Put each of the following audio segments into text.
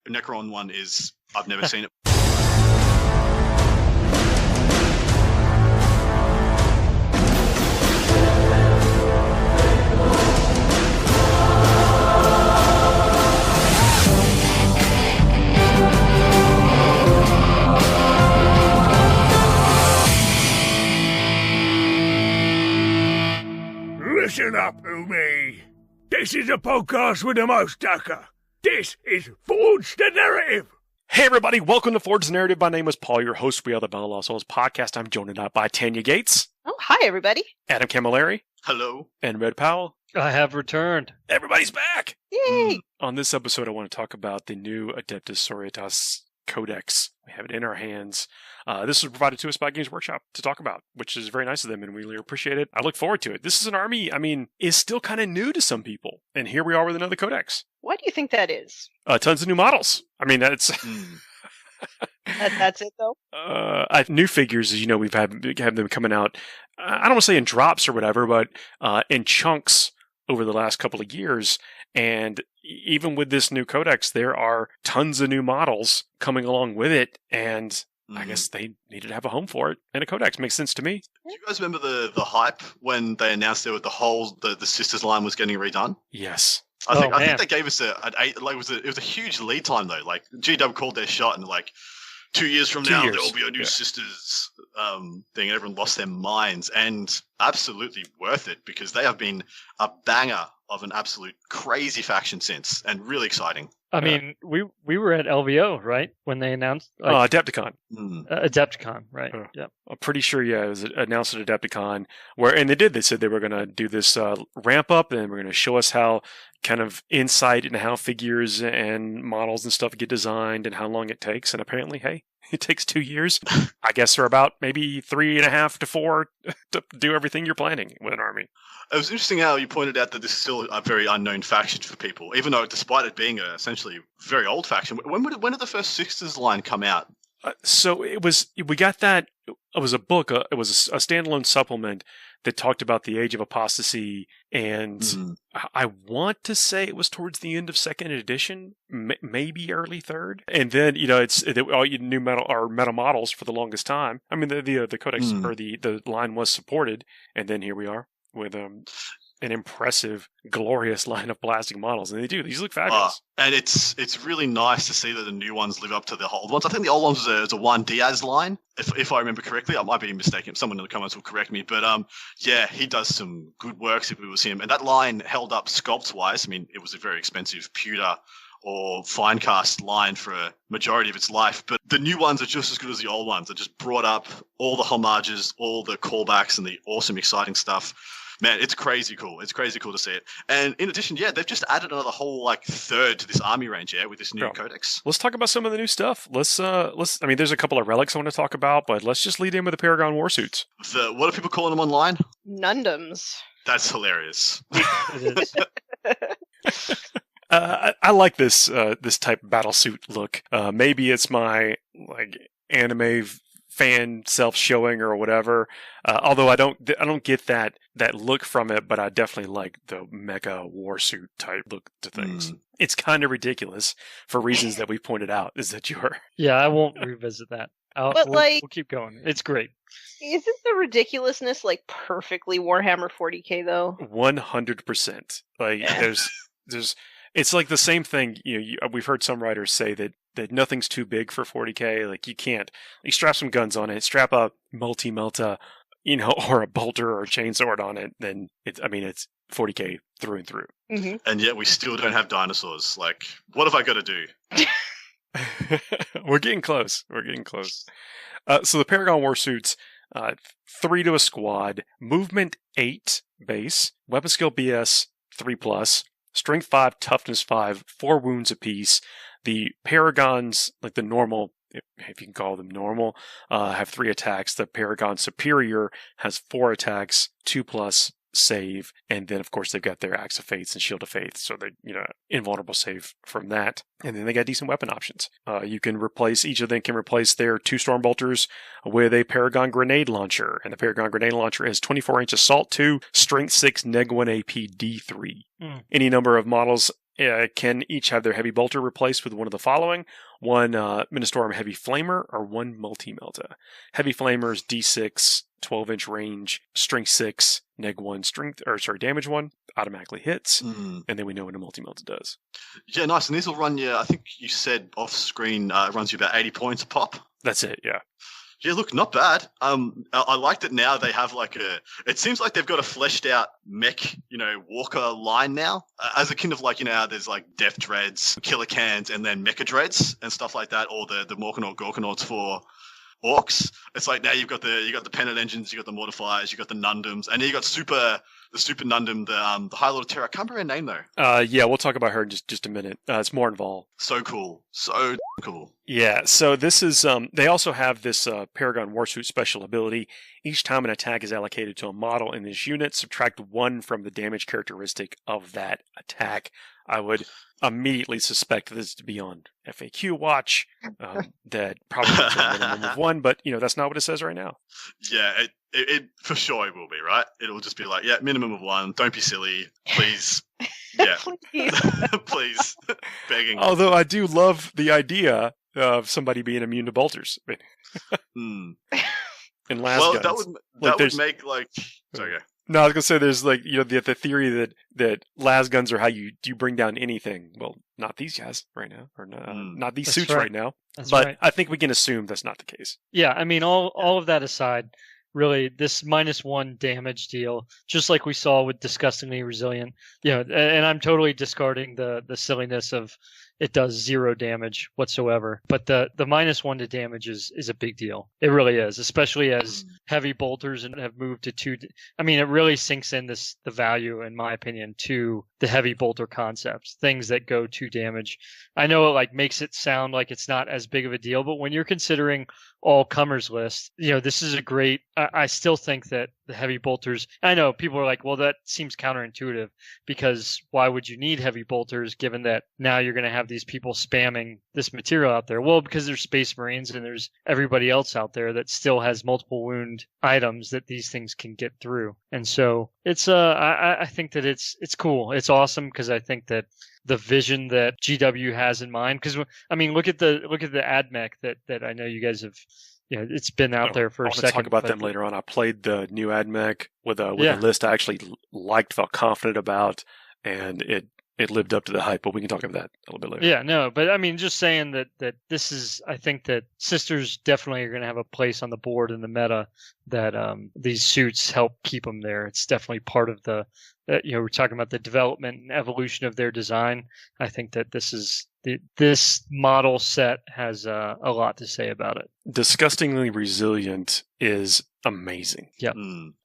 Necron one is, I've never seen it. Listen up, Umi. This is a podcast with the most ducker. This is Forge the Narrative. Hey everybody, welcome to Forge the Narrative. My name is Paul, your host. We are the Battle Lost Souls podcast. I'm joined out by Tanya Gates. Oh, hi everybody. Adam Camilleri. Hello. And Red Powell. I have returned. Everybody's back! Yay! On this episode, I want to talk about the new Adepta Sororitas Codex. We have it in our hands. This was provided to us by Games Workshop to talk about, which is very nice of them, and we really appreciate it. I look forward to it. This is an army, is still kind of new to some people. And here we are with another Codex. Why do you think that is? Tons of new models. That's... That's it, though? New figures, as you know, we've had them coming out, I don't want to say in drops or whatever, but in chunks over the last couple of years. And even with this new codex, there are tons of new models coming along with it. And I guess they needed to have a home for it. And a codex makes sense to me. Do you guys remember the hype when they announced there with the Sisters line was getting redone? Yes. I think they gave us it was a huge lead time though. Like GW called their shot and 2 years from now, there will be a new Sisters thing. Everyone lost their minds, and absolutely worth it because they have been a banger of an absolute crazy faction since, and really exciting. We were at LVO, right? When they announced... Adepticon. Adepticon, right. Yeah. I'm pretty sure, it was announced at Adepticon, they said they were going to do this ramp up, and we're going to show us how kind of insight into how figures and models and stuff get designed and how long it takes. And apparently, hey, it takes 2 years. I guess they're about maybe 3.5 to 4 to do everything you're planning with an army. It was interesting how you pointed out that this is still a very unknown faction for people, even though despite it being essentially very old faction. When did the first Sisters line come out? We got that. It was a book. It was a standalone supplement that talked about the Age of Apostasy, and I want to say it was towards the end of second edition, maybe early third. And then it's all you new meta models for the longest time. The codex or the line was supported, and then here we are with an impressive, glorious line of plastic models, and these look fabulous. And it's really nice to see that the new ones live up to the old ones. I think the old ones was a Juan Diaz line, if I remember correctly. I might be mistaken. Someone in the comments will correct me, but he does some good works if we will see him. And that line held up sculpt wise. It was a very expensive pewter or fine cast line for a majority of its life, but the new ones are just as good as the old ones. They just brought up all the homages, all the callbacks, and the awesome, exciting stuff. Man, it's crazy cool. It's crazy cool to see it. And in addition, they've just added another whole third to this army range, with this new codex. Let's talk about some of the new stuff. Let's there's a couple of relics I want to talk about, but let's just lead in with the Paragon warsuits. What are people calling them online? Nundums. That's hilarious. I like this type of battle suit look. Maybe it's my anime fan self-showing or whatever. Although I don't get that look from it, but I definitely like the mecha warsuit type look to things. It's kind of ridiculous for reasons that we pointed out. Is that you're? Yeah, I won't revisit that. We'll keep going. It's great. Isn't the ridiculousness perfectly Warhammer 40k though? 100%. There's. It's like the same thing. We've heard some writers say that nothing's too big for 40k. You can't strap some guns on it, strap a multi-melta, or a bolter or a chainsword on it. Then it's 40k through and through. Mm-hmm. And yet we still don't have dinosaurs. What have I got to do? We're getting close. So the Paragon warsuits, 3 to a squad, movement 8 base, weapon skill BS 3+. Strength 5, toughness 5, 4 wounds apiece. The Paragons, the normal, if you can call them normal, have 3 attacks. The Paragon Superior has 4 attacks, 2+ save, and then of course they've got their Axe of Faiths and Shield of Faith, so they're invulnerable save from that. And then they got decent weapon options. Each of them can replace their 2 Stormbolters with a Paragon Grenade Launcher, and the Paragon Grenade Launcher has 24-inch Assault 2, Strength 6, Neg 1 AP, D3. Any number of models can each have their heavy bolter replaced with one of the following: one Ministorum Heavy Flamer or one Multi-Melta. Heavy Flamer is D6, 12-inch range, strength 6, neg 1, damage 1, automatically hits, and then we know what a Multi-Melta does. Yeah, nice. And these will run you, I think you said off screen, it runs you about 80 points a pop. That's it, yeah. Yeah, look, not bad. I like that now they have it seems like they've got a fleshed out mech, walker line now. As a kind of how there's Death Dreads, Killer Cans, and then Mecha Dreads and stuff like that, or the Morkanaut Gorkanauts for orcs. It's like now you've got the Pennant Engines, you got the Mortifiers, you got the Nundums, and you got the Super Nundum, the High Lord of Terror. I can't remember her name though. Yeah, we'll talk about her in just a minute. It's Morvenn Vahl. So cool. So cool. Yeah, so this is, they also have this Paragon Warsuit special ability. Each time an attack is allocated to a model in this unit, subtract 1 from the damage characteristic of that attack. I would immediately suspect this to be on FAQ watch, that probably is a minimum of 1, but, that's not what it says right now. Yeah, it for sure it will be, right? It'll just be minimum of 1. Don't be silly. Please. Yeah. Please. Begging. Although I do love the idea of somebody being immune to bolters. And las guns. That would make sorry, go. No, I was gonna say there's the theory that las guns are how you bring down anything. Well, not these guys right now, or not these suits right now. But right. I think we can assume that's not the case. Yeah, I mean, all of that aside, really, this -1 damage deal, just like we saw with Disgustingly Resilient, and I'm totally discarding the silliness of it does 0 damage whatsoever. But the -1 to damage is a big deal. It really is, especially as heavy bolters and have moved to 2. I mean, it really sinks in the value, in my opinion, to the heavy bolter concepts, things that go 2 damage. I know it makes it sound like it's not as big of a deal, but when you're considering all comers list, this is a great. I still think that the heavy bolters. I know people are well, that seems counterintuitive, because why would you need heavy bolters given that now you're going to have these people spamming this material out there? Well, because there's Space Marines and there's everybody else out there that still has multiple wound items that these things can get through, and so it's. I think that it's cool. It's awesome, because I think that the vision that GW has in mind. Because I mean, look at the AdMech that I know you guys have. It's been out there for a second. I'll talk about them later on. I played the new AdMech with a list I actually liked, felt confident about, and it lived up to the hype. But we can talk about that a little bit later. Yeah, no, but I mean, just saying that this is. I think that Sisters definitely are going to have a place on the board in the meta. That these suits help keep them there. It's definitely part of the. We're talking about the development and evolution of their design. I think that this model set has a lot to say about it. Disgustingly Resilient is amazing. Yeah.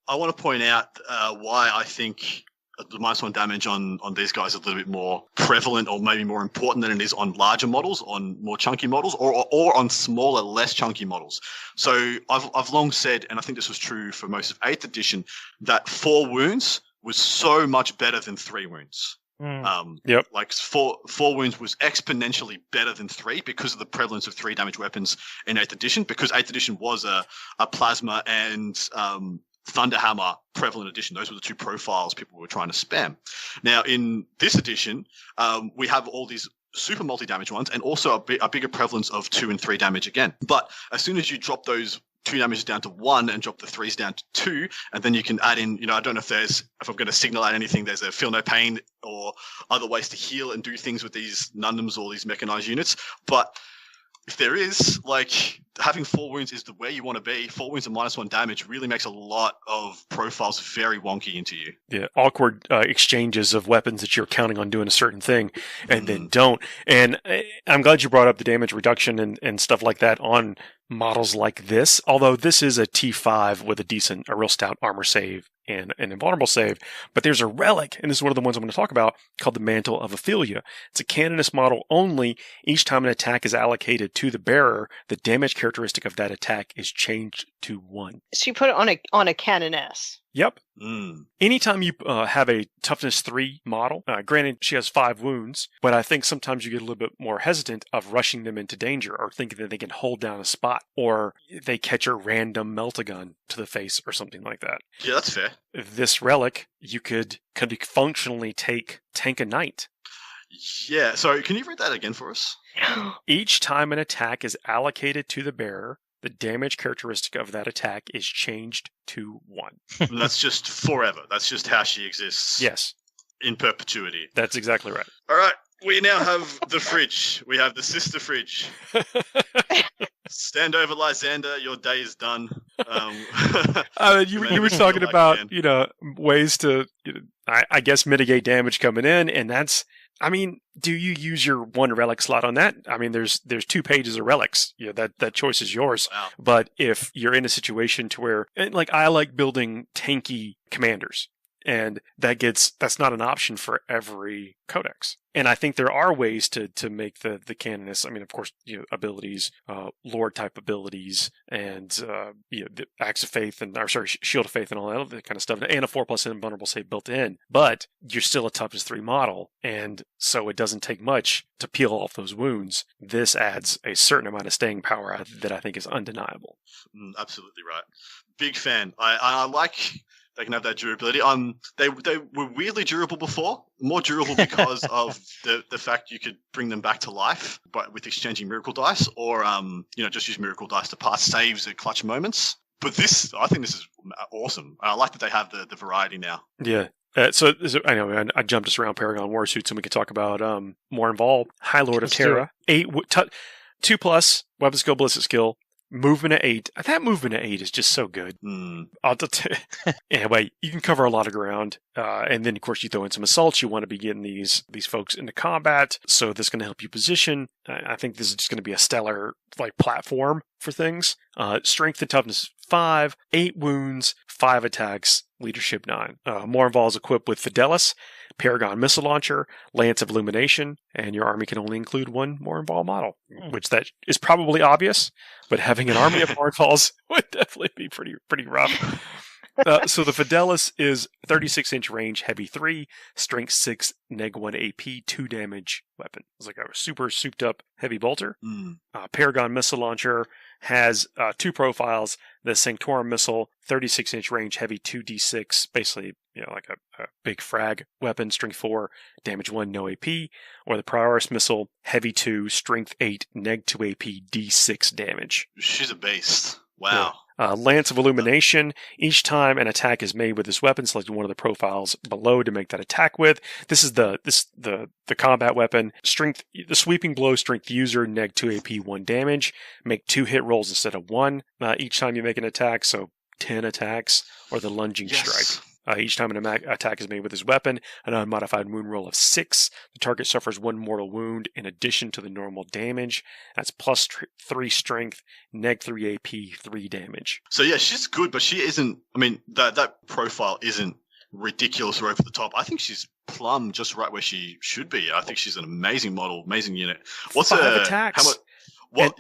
I want to point out why I think the -1 damage on these guys is a little bit more prevalent, or maybe more important than it is on larger models, on more chunky models, or on smaller, less chunky models. So I've long said, and I think this was true for most of 8th edition, that 4 wounds was so much better than 3 wounds. Yep. 4 wounds was exponentially better than 3 because of the prevalence of 3 damage weapons in 8th edition, because 8th edition was a plasma and Thunderhammer prevalent edition. Those were the 2 profiles people were trying to spam. Now, in this edition, we have all these super multi-damage ones, and also a bigger prevalence of 2 and 3 damage again. But as soon as you drop those 2 damages down to 1 and drop the 3s down to 2, and then you can add in, I don't know if I'm going to signal out anything, there's a Feel No Pain or other ways to heal and do things with these Nundums or these mechanized units. But if there is, having 4 wounds is the way you want to be. 4 wounds and -1 damage really makes a lot of profiles very wonky into you. Yeah, awkward exchanges of weapons that you're counting on doing a certain thing and then don't. And I'm glad you brought up the damage reduction and stuff like that on models like this, although this is a T5 with a real stout armor save and an invulnerable save. But there's a relic, and this is one of the ones I'm going to talk about, called the Mantle of Ophelia. It's a canonist model only. Each time an attack is allocated to the bearer, the damage characteristic of that attack is changed to 1. So you put it on a canoness. Yep. Anytime you have a toughness 3 model, granted she has 5 wounds, but I think sometimes you get a little bit more hesitant of rushing them into danger or thinking that they can hold down a spot, or they catch a random melt-a-gun to the face or something like that. Yeah, that's fair. This relic, you could functionally tank a knight. Yeah, sorry, can you read that again for us? Each time an attack is allocated to the bearer, the damage characteristic of that attack is changed to 1. And that's just forever. That's just how she exists. Yes, In perpetuity. that's exactly right. All right, we now have the fridge. We have the sister fridge. Stand over, Lysander. Your day is done. You were talking about ways to I guess mitigate damage coming in, and that's. I mean, do you use your 1 relic slot on that? I mean, there's 2 pages of relics. That choice is yours. Wow. But if you're in a situation to where, and like, I like building tanky commanders, and that's not an option for every codex. And I think there are ways to make the canonists. I mean, of course, abilities, lore type abilities, and the Axe of Faith Shield of Faith and all that other kind of stuff, and a 4+ invulnerable save built in. But you're still a toughness 3 model, and so it doesn't take much to peel off those wounds. This adds a certain amount of staying power that I think is undeniable. Absolutely right. Big fan. I like. They can have that durability. They were weirdly durable before, more durable because of the fact you could bring them back to life, but with exchanging miracle dice, or just use miracle dice to pass saves at clutch moments. But I think this is awesome. I like that they have the variety now. Yeah. So I know I jumped us around Paragon Warsuits, and we could talk about Morvenn Vahl, High Lord of Terra, 2+ weapon skill, ballistic skill. Movement at 8. That movement at 8 is just so good. Anyway, you can cover a lot of ground, and then of course you throw in some assaults. You want to be getting these folks into combat, so this is going to help you position. I think this is just going to be a stellar platform for things. Strength and toughness 5, 8 wounds, 5 attacks, leadership 9. Morvenn Vahl is equipped with Fidelis, Paragon missile launcher, Lance of Illumination, and your army can only include 1 Morvenn Vahl model, which that is probably obvious, but having an army of Morvenn Vahls would definitely be pretty rough. So the Fidelis is 36-inch range, heavy 3, strength 6, neg 1 AP, 2 damage weapon. It's like a super souped up heavy bolter. Paragon missile launcher has 2 profiles. The Sanctorum missile, 36-inch range, heavy 2d6, basically like a big frag weapon, strength 4, damage 1, no AP. Or the Prioris missile, heavy 2, strength 8, neg 2 AP, d6 damage. She's a beast. Wow. Yeah. Lance of Illumination. Each time an attack is made with this weapon, select one of the profiles below to make that attack with. This is the combat weapon. Strength, the sweeping blow, strength user, neg 2 AP, 1 damage. Make 2 hit rolls instead of 1 each time you make an attack, so 10 attacks. Or the lunging strike. Each time an attack is made with this weapon, an unmodified wound roll of 6. The target suffers 1 mortal wound in addition to the normal damage. That's plus 3 strength, neg 3 AP, 3 damage. So yeah, she's good, but she isn't. I mean, that profile isn't ridiculous or over the top. I think she's plumb just right where she should be. I think she's an amazing model, amazing unit. What's 5 attacks? How much?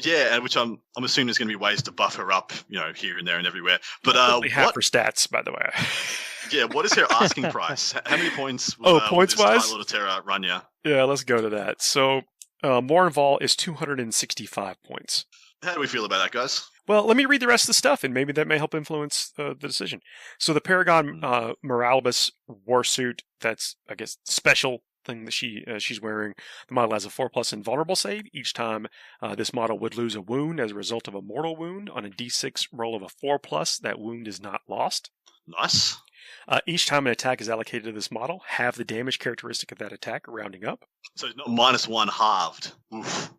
And which I'm assuming there's going to be ways to buff her up, here and there and everywhere. But what for stats, by the way? Yeah, what is her asking price? How many points? Points wise, High Lord of Terra run ya? Yeah, let's go to that. So, Morvenn Vahl is 265 points. How do we feel about that, guys? Well, let me read the rest of the stuff, and maybe that may help influence the decision. So, the Paragon Miraculous warsuit, that's I guess special thing that she's wearing. The model has a 4+ invulnerable save. Each time this model would lose a wound as a result of a mortal wound on a d6 roll of a 4+, that wound is not lost. Nice. Each time an attack is allocated to this model, have the damage characteristic of that attack rounding up. So it's not -1 halved. Oof.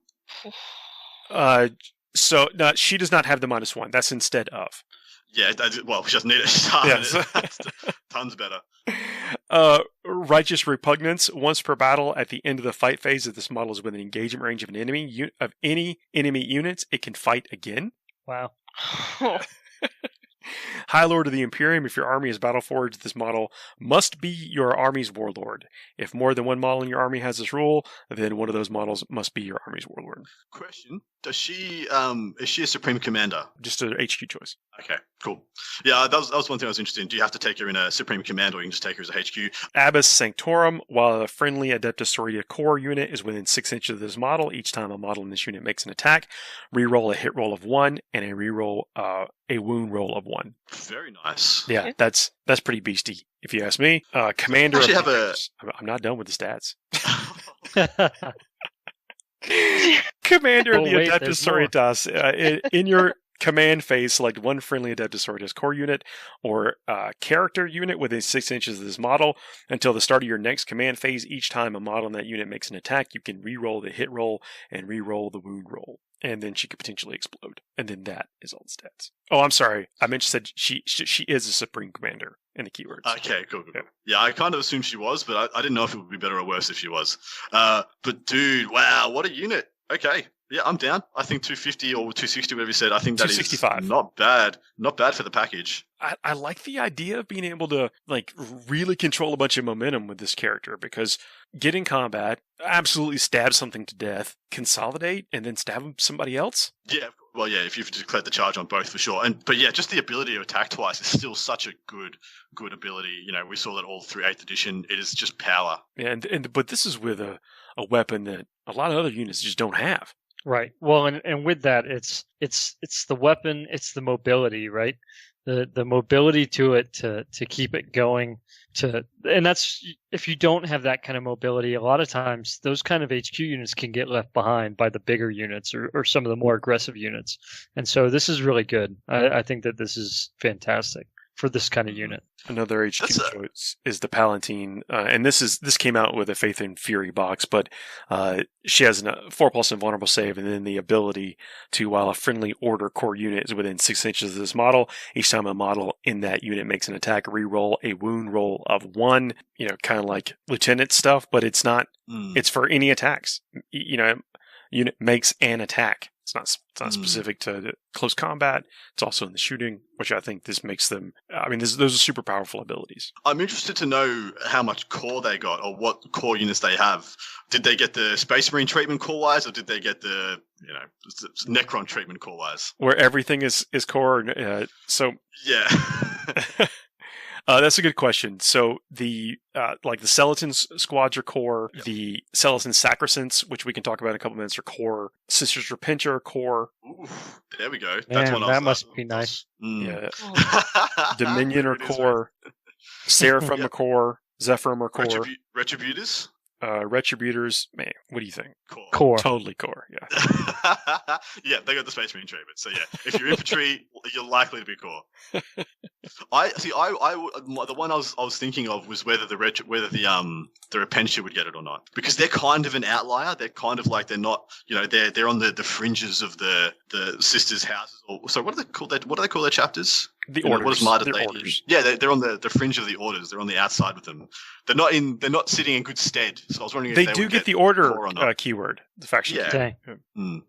So no, she does not have the -1. That's instead of. Yeah, well, she doesn't need it. Yes. Tons better. Righteous Repugnance. Once per battle, at the end of the fight phase, if this model is within engagement range of an enemy of any enemy units, it can fight again. Wow. High Lord of the Imperium. If your army is Battleforged, this model must be your army's warlord. If more than one model in your army has this rule, then one of those models must be your army's warlord. Question: Does she is she a Supreme Commander? Just a HQ choice. Okay, cool. Yeah, that was one thing I was interested in. Do you have to take her in a Supreme Commander, or you can just take her as a HQ? Abbess Sanctorum. While a friendly Adepta Sororitas core unit is within 6 inches of this model, each time a model in this unit makes an attack, reroll a hit roll of 1 and a reroll a wound roll of 1. Very nice. Yeah, that's pretty beasty, if you ask me. Commander. I'm not done with the stats. Commander of the wait, Adepta there's more. Sororitas. In your command phase, select one friendly Adepta Sororitas core unit or character unit within 6 inches of this model. Until the start of your next command phase, each time a model in that unit makes an attack, you can re-roll the hit roll and re-roll the wound roll. And then she could potentially explode. And then that is all the stats. Oh, I'm sorry. I meant said she is a Supreme Commander in the keywords. Okay, cool. Yeah, I kind of assumed she was, but I didn't know if it would be better or worse if she was. But dude, wow, what a unit. Okay. Yeah, I'm down. I think 250 or 260, whatever you said. I think that is 265. not bad. Not bad for the package. I like the idea of being able to like really control a bunch of momentum with this character, because get in combat, absolutely stab something to death, consolidate, and then stab somebody else. Yeah, well, yeah, if you've declared the charge on both for sure. But yeah, just the ability to attack twice is still such a good ability. You know, we saw that all through 8th edition. It is just power. Yeah, but this is with a weapon that a lot of other units just don't have. Right. Well, and with that, it's the weapon, it's the mobility, right? The mobility to it to keep it going, and that's, if you don't have that kind of mobility, a lot of times those kind of HQ units can get left behind by the bigger units or some of the more aggressive units. And so this is really good. I think that this is fantastic for this kind of unit. Another HQ choice is the Palatine, and this came out with a Faith and Fury box, but she has a 4+ invulnerable save, and then the ability to, while a friendly order core unit is within 6 inches of this model, each time a model in that unit makes an attack, re-roll a wound roll of 1. You know, kind of like Lieutenant stuff, but it's not. It's for any attacks. You know, unit makes an attack. It's not specific to close combat. It's also in the shooting, which I think this makes them. I mean, those are super powerful abilities. I'm interested to know how much core they got, or what core units they have. Did they get the Space Marine treatment core-wise, or did they get the Necron treatment core-wise? Where everything is core. So yeah. That's a good question. So the like the Skeleton squads are core. Yep. The Skeleton Sacresants, which we can talk about in a couple minutes, are core. Sisters Repentia are core. Ooh, there we go. That's one. That must be nice. Yeah. Dominion are core. Seraphim are core. Zephyrim are core. Retributors? Retributors, man, what do you think? Core. Totally core, yeah. Yeah, they got the Space Marine treatment. So yeah, if you're infantry, you're likely to be core. The one I was thinking of was whether the Repentia would get it or not, because they're kind of an outlier. They're kind of like, they're not, they're on the fringes of the sisters' houses. So what do they call that? What do they call their chapters? The orders. What is Martyr They're Lady? orders. Yeah, they're on the fringe of the orders. They're on the outside with them. They're not sitting in good stead. So I was wondering if they they do would get the order core or not. keyword, the faction. Yeah. Dang.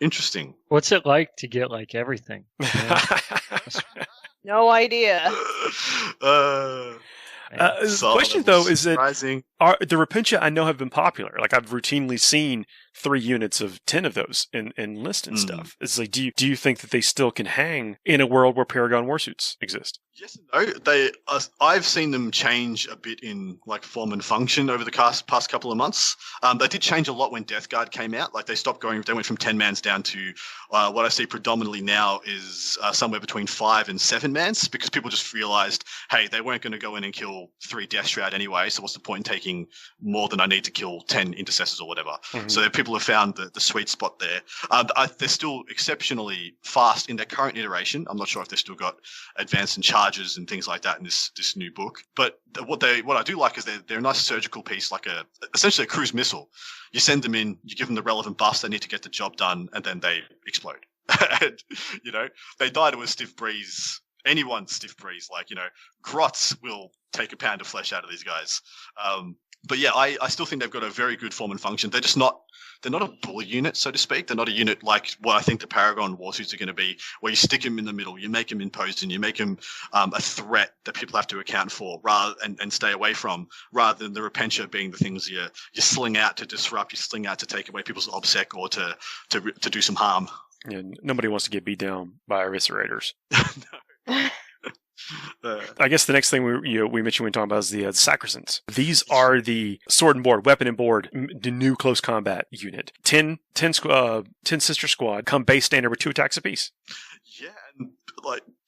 Interesting. What's it like to get like everything? No idea. The question though is that surprising. the Repentia I know have been popular. Like I've routinely seen 3 units of 10 of those in list and stuff. It's like, do you think that they still can hang in a world where Paragon warsuits exist? Yes and no. I've seen them change a bit in like form and function over the past couple of months. They did change a lot when Death Guard came out. Like they went from 10 mans down to what I see predominantly now is somewhere between 5 and 7 mans, because people just realized, hey, they weren't going to go in and kill 3 Death Shroud anyway, so what's the point in taking more than I need to kill 10 intercessors or whatever. So people have found the sweet spot there. They're still exceptionally fast in their current iteration. I'm not sure if they've still got advanced and charges and things like that in this new book. But what I do like is they're a nice surgical piece, like essentially a cruise missile. You send them in, you give them the relevant buffs they need to get the job done, and then they explode. And, they die to a stiff breeze. Anyone's stiff breeze, like, Grots will take a pound of flesh out of these guys. But yeah, I still think they've got a very good form and function. They're not a bully unit, so to speak. They're not a unit like what I think the Paragon warsuits are going to be, where you stick them in the middle, you make them imposing, you make them a threat that people have to account for and stay away from, rather than the Repentia being the things you sling out to disrupt, you sling out to take away people's obsec or to do some harm. Yeah, nobody wants to get beat down by eviscerators. No. I guess the next thing we mentioned when we talking about is the Sacresants. These are the sword and board, weapon and board, the new close combat unit. 10 sister squad, come base standard with 2 attacks apiece. Yeah, and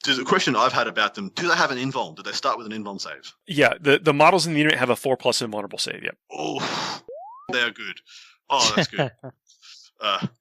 there's a question I've had about them. Do they have an invuln? Do they start with an invuln save? Yeah, the models in the unit have a 4+ invulnerable save. Yep. Oh, They are good. Oh, that's good.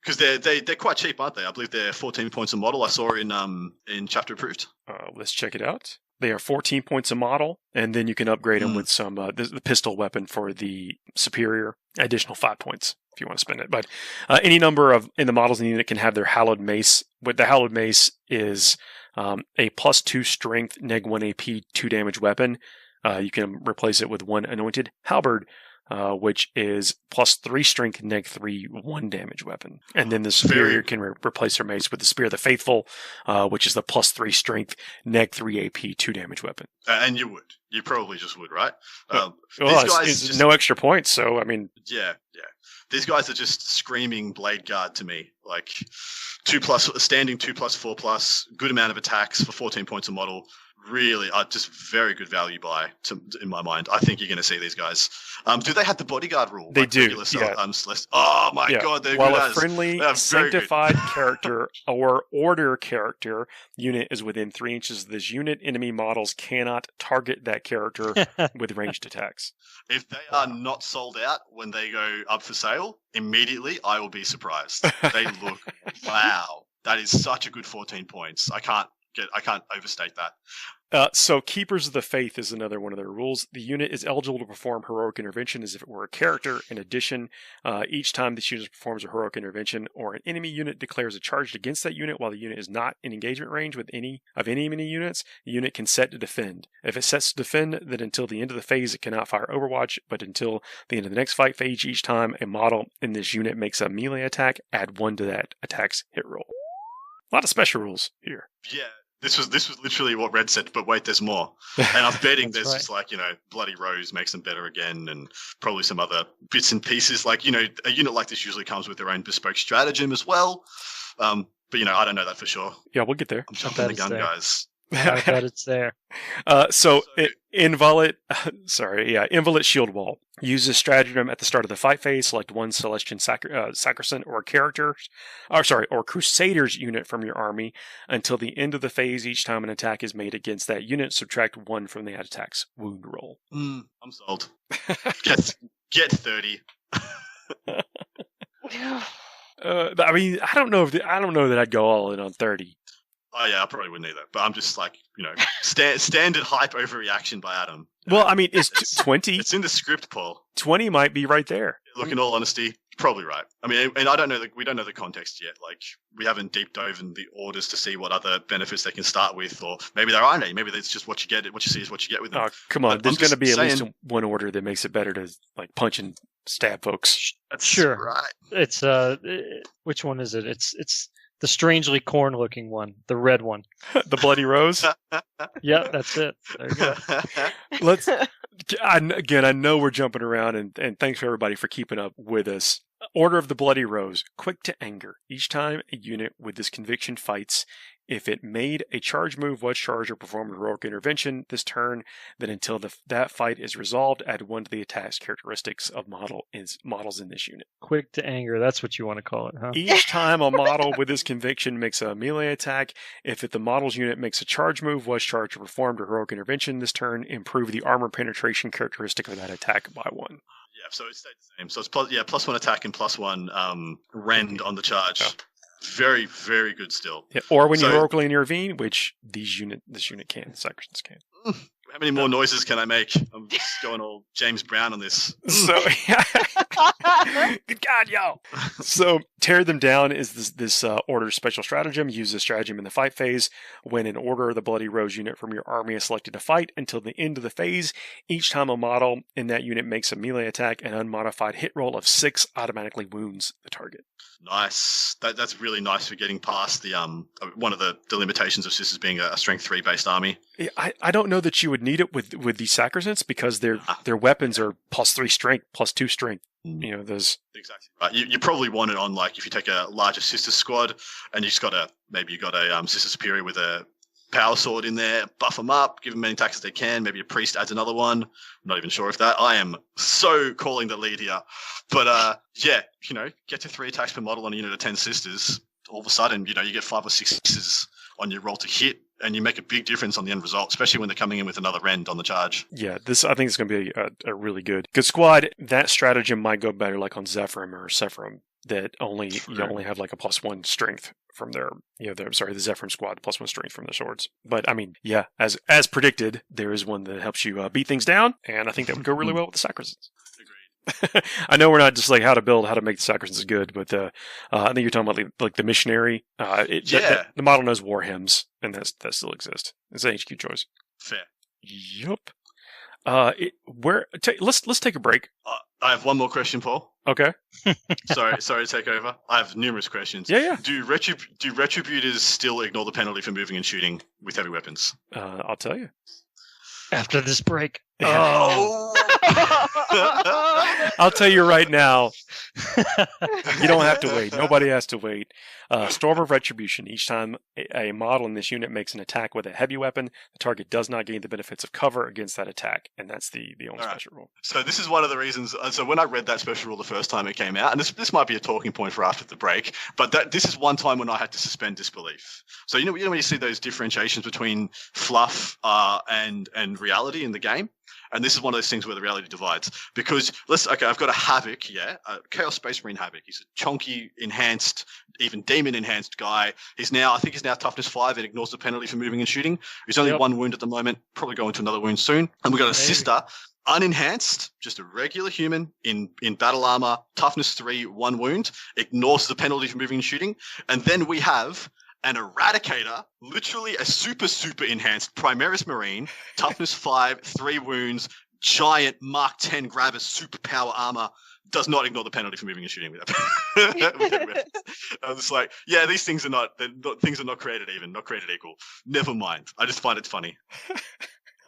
Because they're quite cheap, aren't they? I believe they're 14 points a model. I saw in chapter approved. Let's check it out. They are 14 points a model, and then you can upgrade them with some the pistol weapon for the superior, additional 5 points if you want to spend it. But any number of in the models in the unit can have their hallowed mace. What the hallowed mace is a +2 strength, -1 AP, 2 damage weapon. You can replace it with 1 anointed halberd, which is +3 strength, -3, 1 damage weapon. And then the superior can replace their mace with the Spear of the Faithful, which is the +3 strength, -3 AP, 2 damage weapon. And you would. You probably just would, right? Well, it's no extra points, so I mean... Yeah. These guys are just screaming Blade Guard to me. Like, 2+, standing 2+, 4+, good amount of attacks for 14 points a model. Really, just very good value buy in my mind. I think you're going to see these guys. Do they have the bodyguard rule? They like do. Oh my god, they're While good. A friendly, sanctified character or order character unit is within 3 inches of this unit, enemy models cannot target that character with ranged attacks. If they are not sold out when they go up for sale, immediately I will be surprised. They look wow. That is such a good 14 points. I can't overstate that. So Keepers of the Faith is another one of their rules. The unit is eligible to perform heroic intervention as if it were a character. In addition, each time this unit performs a heroic intervention or an enemy unit declares a charge against that unit while the unit is not in engagement range with any mini units, the unit can set to defend. If it sets to defend, then until the end of the phase it cannot fire Overwatch, but until the end of the next fight phase, each time a model in this unit makes a melee attack, add 1 to that attack's hit roll. A lot of special rules here. Yeah. This was literally what Red said, but wait, there's more. And I'm betting there's right. just like, Bloody Rose makes them better again, and probably some other bits and pieces. Like, a unit like this usually comes with their own bespoke stratagem as well. But, I don't know that for sure. Yeah, we'll get there. I'm jumping the gun, guys. I bet it's there. Invalid Shield Wall. Use this stratagem at the start of the fight phase. Select 1 Celestian Sacresant or Crusaders unit from your army. Until the end of the phase, each time an attack is made against that unit, subtract 1 from the attack's wound roll. I'm sold. Get 30. I mean, I don't know that I'd go all in on 30. Oh yeah, I probably wouldn't either. But I'm just like, standard hype overreaction by Adam. Well, I mean, it's 20. It's in the script, Paul. 20 might be right there. Look, in all honesty, you're probably right. I mean, and I don't know we don't know the context yet. Like, we haven't deep dove in the orders to see what other benefits they can start with, or maybe there aren't any. Maybe it's just what you get. What you see is what you get with them. Oh, come on! But there's going to be at least one order that makes it better to like punch and stab folks. That's sure. Right. It's which one is it? It's the strangely corn-looking one, the red one. The Bloody Rose? Yeah, that's it. There you go. I know we're jumping around, and thanks for everybody for keeping up with us. Order of the Bloody Rose, quick to anger. Each time a unit with this conviction fights, if it made a charge move, was charged, or performed a heroic intervention this turn, then until that fight is resolved, add 1 to the attack's characteristics of models in this unit. Quick to anger, that's what you want to call it, huh? Each time a model with this conviction makes a melee attack, if the model's unit makes a charge move, was charged, or performed a heroic intervention this turn, improve the armor penetration characteristic of that attack by 1. Yeah, so it stayed the same. So it's +1 attack and +1 rend on the charge. Oh. Very, very good still. Yeah, or when you heroically intervene, which this unit can, Sacresants can. How many more noises can I make? I'm just going all James Brown on this. So, good God, yo! So, tear them down is this order special stratagem. Use this stratagem in the fight phase. When an Order of the Bloody Rose unit from your army is selected to fight until the end of the phase, each time a model in that unit makes a melee attack, an unmodified hit roll of 6 automatically wounds the target. Nice. That's really nice for getting past the one of the limitations of Sisters being a strength 3 based army. I don't know that you would need it with these Sacresants because their weapons are +3 strength, +2 strength. Those exactly right. You probably want it on, like, if you take a larger Sisters squad and you got a Sister Superior with a power sword in there, buff them up, give them many attacks as they can. Maybe a priest adds another one. I'm not even sure if that. I am so calling the lead here. But get to 3 attacks per model on a unit of 10 Sisters. All of a sudden, you get 5 or 6 Sisters on your roll to hit, and you make a big difference on the end result, especially when they're coming in with another rend on the charge. Yeah, I think it's going to be a really good squad. That stratagem might go better like on Zephyrim or Sephirim, that you only have like a +1 strength from their, the Zephyrim squad, +1 strength from their swords. But I mean, yeah, as predicted, there is one that helps you beat things down, and I think that would go really well with the Sacresants. I know we're not just like how to make the Sacresants good, but I think you're talking about like the missionary. The model knows war hymns, and that still exists. It's an HQ choice. Fair. Yup. Let's take a break. I have one more question, Paul. Okay. Sorry to take over. I have numerous questions. Yeah. Do Retributors still ignore the penalty for moving and shooting with heavy weapons? I'll tell you. After this break. Oh. I'll tell you right now. You don't have to wait. Nobody has to wait. Storm of Retribution. Each time a model in this unit makes an attack with a heavy weapon, the target does not gain the benefits of cover against that attack, and that's the only special rule. So this is one of the reasons. So when I read that special rule the first time it came out, and this might be a talking point for after the break, but this is one time when I had to suspend disbelief. So you know when you see those differentiations between fluff and reality in the game. And this is one of those things where the reality divides. Because I've got a Havoc, a Chaos Space Marine Havoc. He's a chunky, enhanced, even demon enhanced guy. He's now toughness 5 and ignores the penalty for moving and shooting. He's only 1 wound at the moment, probably going to another wound soon. And we've got a sister, unenhanced, just a regular human in battle armor, toughness 3, 1 wound, ignores the penalty for moving and shooting. And then we have an Eradicator, literally a super enhanced Primaris Marine, toughness 5, 3 wounds, giant Mark 10 grabber, superpower armor, does not ignore the penalty for moving and shooting with that. I was like, yeah, these things are not created even, not created equal. Never mind. I just find it funny.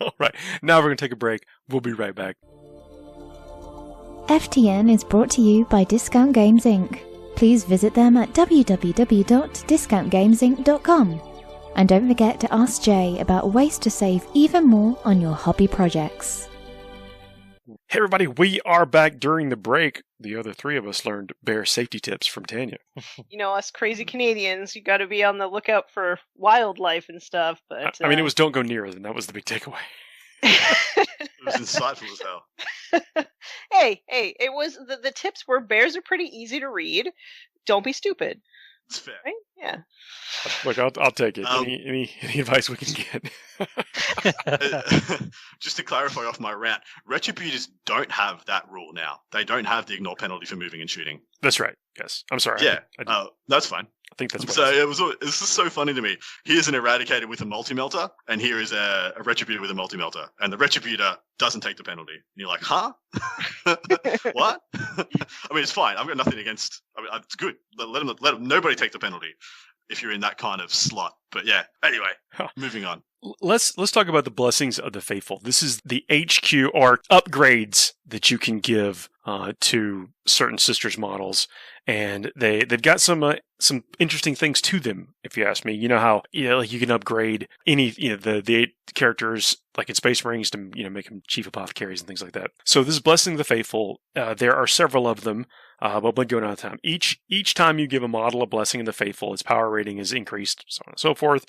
All right. Now we're going to take a break. We'll be right back. FTN is brought to you by Discount Games Inc. Please visit them at www.discountgamesinc.com. And don't forget to ask Jay about ways to save even more on your hobby projects. Hey everybody, we are back. During the break, the other 3 of us learned bear safety tips from Tanya. Us crazy Canadians, you got to be on the lookout for wildlife and stuff. But I mean, it was don't go near them. That was the big takeaway. It was insightful as hell. Hey, it was the tips were bears are pretty easy to read. Don't be stupid. It's fair. Right? Yeah. Look, I'll take it. Any advice we can get? Just to clarify off my rant, Retributors don't have that rule now. They don't have the ignore penalty for moving and shooting. That's right. Yes. I'm sorry. Yeah. That's fine. I think that's what so. It's just so funny to me. Here's an Eradicator with a multi-melter, and here is a Retributor with a multi-melter, and the Retributor doesn't take the penalty. And you're like, huh? What? I mean, it's fine. I've got nothing against. I mean, it's good. Let them. Nobody take the penalty if you're in that kind of slot. But yeah. Anyway, moving on. Let's talk about the blessings of the faithful. This is the HQ or upgrades that you can give to certain sisters models, and they've got some interesting things to them. If you ask me, you know how like you can upgrade any the 8 characters like in Space Marines to make them chief apothecaries and things like that. So this is blessing of the faithful. There are several of them. But we'll go down time. Each time you give a model a blessing of the faithful, its power rating is increased, so on and so forth.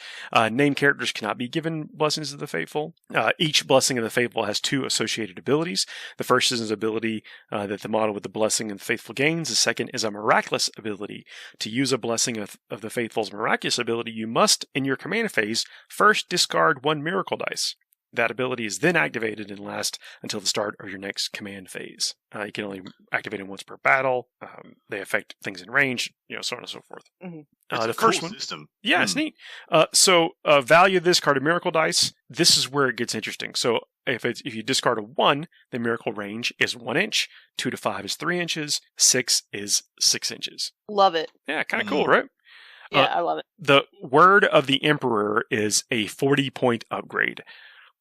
Named characters cannot be given blessings of the faithful. Each blessing of the faithful has 2 associated abilities. The first is an ability that the model with the blessing of the faithful gains. The second is a miraculous ability. To use a blessing of the faithful's miraculous ability, you must, in your command phase, first discard 1 miracle dice. That ability is then activated and lasts until the start of your next command phase. You can only activate them once per battle. They affect things in range, so on and so forth. Mm-hmm. The first cool one, system. Yeah, it's neat. So value of this card of miracle dice. This is where it gets interesting. So if you discard a 1, the miracle range is 1 inch. 2 to 5 is 3 inches. 6 is 6 inches. Love it. Yeah, kind of cool, right? Yeah, I love it. The Word of the Emperor is a 40-point upgrade.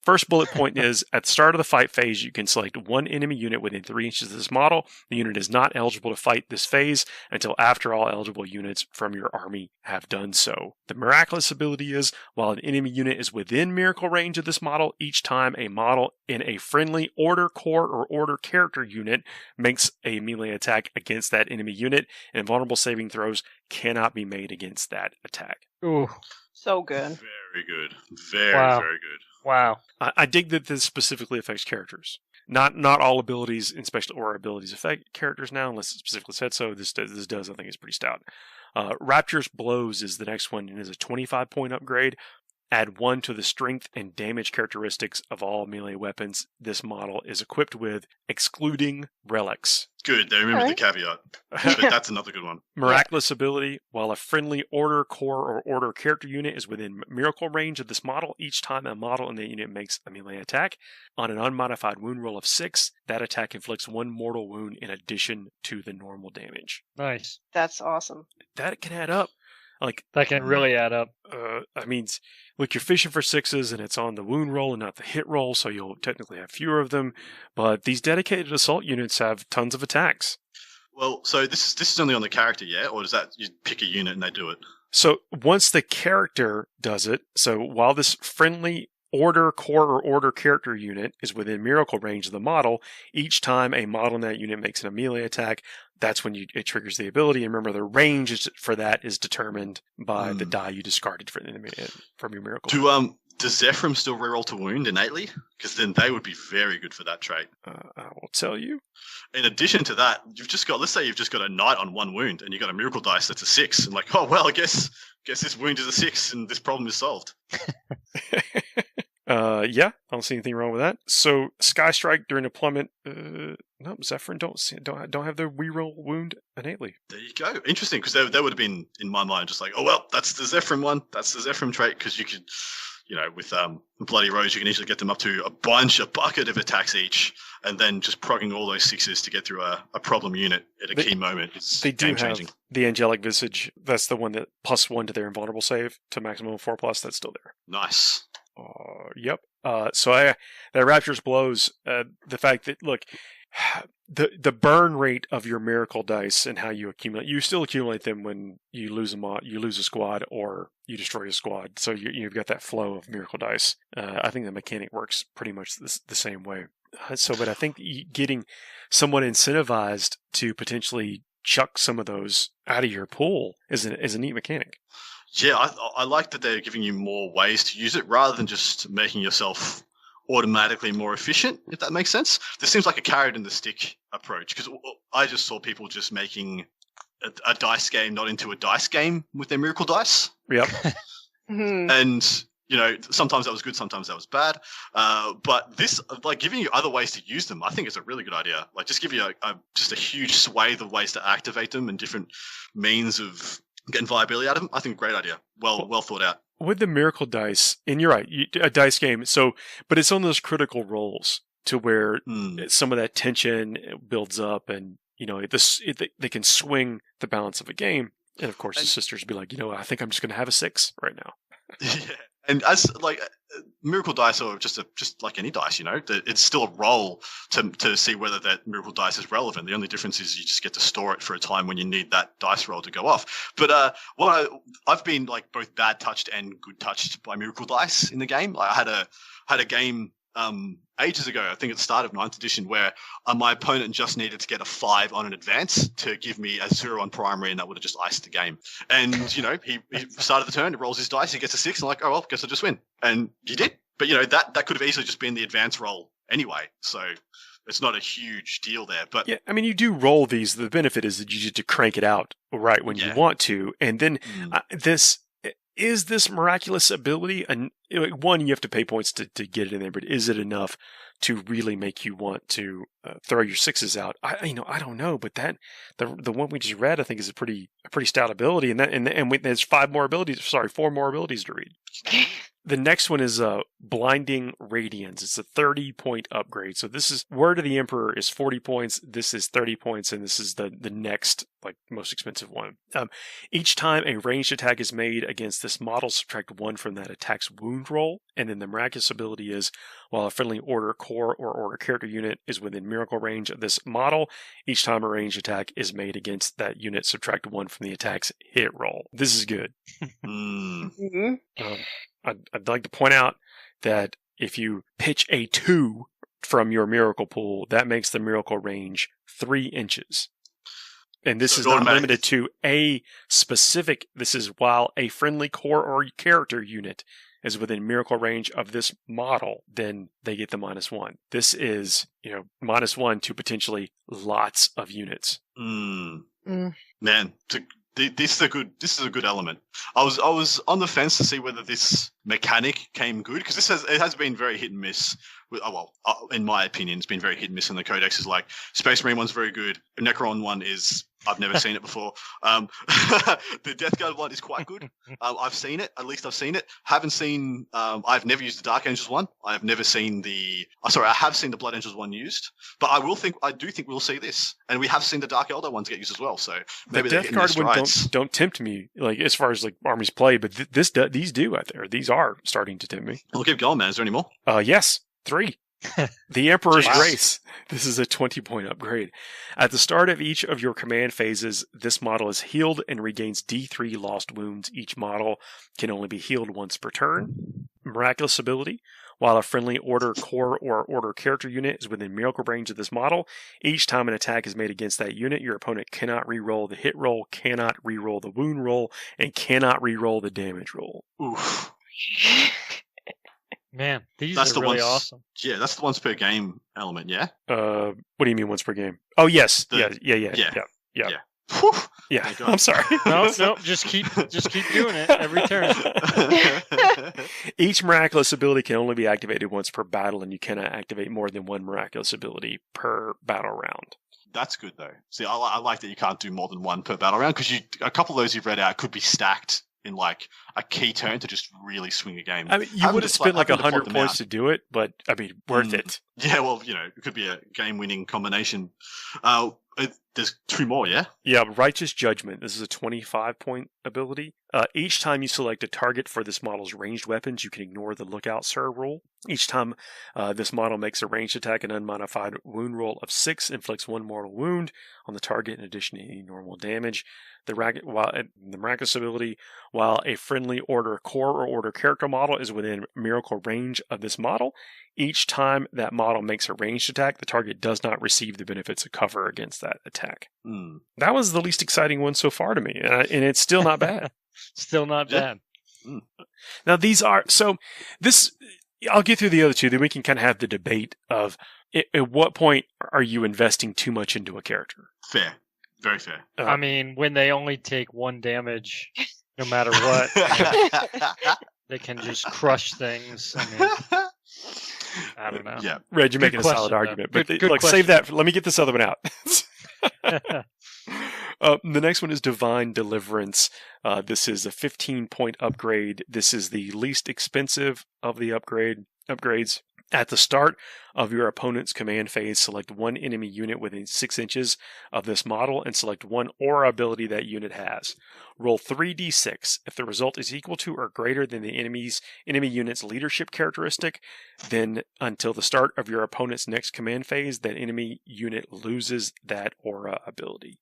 First bullet point is, at the start of the fight phase, you can select one enemy unit within 3 inches of this model. The unit is not eligible to fight this phase until after all eligible units from your army have done so. The Miraculous ability is, while an enemy unit is within miracle range of this model, each time a model in a friendly Order Core or Order Character unit makes a melee attack against that enemy unit, and vulnerable saving throws cannot be made against that attack. Ooh, So good. Very good. Very, Wow. very good. wow. I dig that this specifically affects characters. Not all abilities and special aura abilities affect characters now, unless it specifically said so. This does, I think, is pretty stout. Rapture's Blows is the next one, and is a 25-point upgrade. Add 1 to the strength and damage characteristics of all melee weapons this model is equipped with, excluding relics. Good. They remember the Okay. caveat. But that's another good one. Miraculous ability, while a friendly Order, Core, or Order Character unit is within miracle range of this model, each time a model in the unit makes a melee attack, on an unmodified wound roll of 6, that attack inflicts 1 mortal wound in addition to the normal damage. Nice. That's awesome. That can add up. Like, That can really add up. I mean, look, you're fishing for 6s, and it's on the wound roll and not the hit roll, so you'll technically have fewer of them. But these dedicated assault units have tons of attacks. Well, so this is only on the character, yeah? Or does that you pick a unit and they do it? So once the character does it, so while this friendly Order, Core, or Order Character unit is within miracle range of the model, each time a model in that unit makes a melee attack, that's when it triggers the ability. And remember, the range for that is determined by the die you discarded from your miracle. Does Zephyrim still reroll to wound innately? Because then they would be very good for that trait. I will tell you. In addition to that, let's say you've just got a knight on 1 wound, and you've got a miracle dice that's a 6, and like, oh well, I guess this wound is a 6, and this problem is solved. Yeah, I don't see anything wrong with that. So Sky Strike during deployment, no, Zephyrin don't have the reroll wound innately. There you go. Interesting, because they would have been in my mind just like, oh well, that's the Zephyrin one, that's the Zephyrin trait, because you could, with Bloody Rose, you can easily get them up to a bucket of attacks each, and then just progging all those 6s to get through a problem unit at a key moment. It's They do game changing. have the Angelic Visage. That's the one that +1 to their invulnerable save to maximum 4+. That's still there. Nice. Yep. So that Rapture's Blows, the fact that, look, the burn rate of your miracle dice and how you still accumulate them when you lose a squad or you destroy a squad. So you've got that flow of miracle dice. I think the mechanic works pretty much the same way. But I think getting someone incentivized to potentially chuck some of those out of your pool is a neat mechanic. Yeah, I like that they're giving you more ways to use it rather than just making yourself automatically more efficient, if that makes sense. This seems like a carrot and the stick approach, because I just saw people just making a dice game not into a dice game with their miracle dice. Yep. And, sometimes that was good, sometimes that was bad. But this, like, giving you other ways to use them, I think is a really good idea. Like, just give you just a huge swathe of ways to activate them and different means of getting viability out of them. I think a great idea. Well thought out. With the miracle dice, and you're right, a dice game. But it's on those critical rolls to where some of that tension builds up, and they can swing the balance of a game. And of course, the sisters be like, I think I'm just going to have a 6 right now. Yeah. And as miracle dice are just like any dice, it's still a roll to see whether that miracle dice is relevant. The only difference is you just get to store it for a time when you need that dice roll to go off. But I've been like both bad touched and good touched by miracle dice in the game. I had a game ages ago, I think at the start of 9th edition, where my opponent just needed to get a 5 on an advance to give me a 0 on primary, and that would have just iced the game. And, he started the turn, he rolls his dice, he gets a 6, and I'm like, oh, well, guess I'll just win. And he did. But, that could have easily just been the advance roll anyway. So it's not a huge deal there. But yeah, I mean, you do roll these. The benefit is that you get to crank it out right when you want to. And then is this miraculous ability, and one, you have to pay points to get it in there, but is it enough to really make you want to throw your 6s out? I don't know, but that the one we just read, I think, is a pretty stout ability, and there's 4 more abilities to read. The next one is Blinding Radiance. It's a 30-point upgrade. So this is Word of the Emperor is 40 points. This is 30 points, and this is the next most expensive one. Each time a ranged attack is made against this model, subtract 1 from that attack's wound roll. And then the miraculous ability is, while a friendly order, core, or order character unit is within miracle range of this model, each time a ranged attack is made against that unit, subtract 1 from the attack's hit roll. This is good. I'd like to point out that if you pitch a 2 from your miracle pool, that makes the miracle range 3 inches. And this is not limited to a specific, this is while a friendly core or character unit is within miracle range of this model, then they get the -1. This is, -1 to potentially lots of units. Man, this is a good element. I was on the fence to see whether this mechanic came good, because it has been very hit and miss. In my opinion, it's been very hit and miss in the Codex. Is like Space Marine one's very good. Necron one is, I've never seen it before. The Death Guard one is quite good. I've seen it. At least I've seen it. Haven't seen. I've never used the Dark Angels one. I have never seen I have seen the Blood Angels one used. But I do think we'll see this, and we have seen the Dark Elder ones get used as well. So maybe the Death Guard one don't tempt me, as far as armies play. But these do out there. These are starting to tempt me. We'll keep going, man. Is there any more? Yes, 3. The Emperor's Grace. This is a 20-point upgrade. At the start of each of your command phases, this model is healed and regains D3 lost wounds. Each model can only be healed once per turn. Miraculous ability. While a friendly order, core, or order character unit is within miracle range of this model, each time an attack is made against that unit, your opponent cannot reroll the hit roll, cannot reroll the wound roll, and cannot reroll the damage roll. Oof. Man, these are really awesome. Yeah, that's the once per game element, yeah? What do you mean once per game? Oh, yes. Yeah. Yeah. I'm sorry. No, just keep doing it every turn. Each miraculous ability can only be activated once per battle, and you cannot activate more than one miraculous ability per battle round. That's good, though. See, I like that you can't do more than one per battle round, because a couple of those you've read out could be stacked in a key turn to just really swing a game. I mean, you would have spent 100 points to do it, but worth it. Yeah, well, it could be a game-winning combination. There's 2 more, yeah? Yeah, Righteous Judgment. This is a 25-point ability. Each time you select a target for this model's ranged weapons, you can ignore the Lookout Sir rule. Each time this model makes a ranged attack, an unmodified wound roll of 6 inflicts 1 mortal wound on the target in addition to any normal damage. The Miraculous ability, while a friendly order, core, or order character model is within miracle range of this model, each time that model makes a ranged attack, the target does not receive the benefits of cover against that attack. That was the least exciting one so far to me, and it's still not bad. Still not bad. Now I'll get through the other 2, then we can kind of have the debate of at what point are you investing too much into a character? Fair. Very fair. I mean, when they only take 1 damage, no matter what, they can just crush things. I mean, I don't know. Yeah, Red, you're making a solid argument, but save that. Let me get this other one out. The next one is Divine Deliverance. This is a 15-point upgrade. This is the least expensive of the upgrades. At the start of your opponent's command phase, select 1 enemy unit within 6 inches of this model and select 1 aura ability that unit has. Roll 3d6. If the result is equal to or greater than the enemy unit's leadership characteristic, then until the start of your opponent's next command phase, that enemy unit loses that aura ability.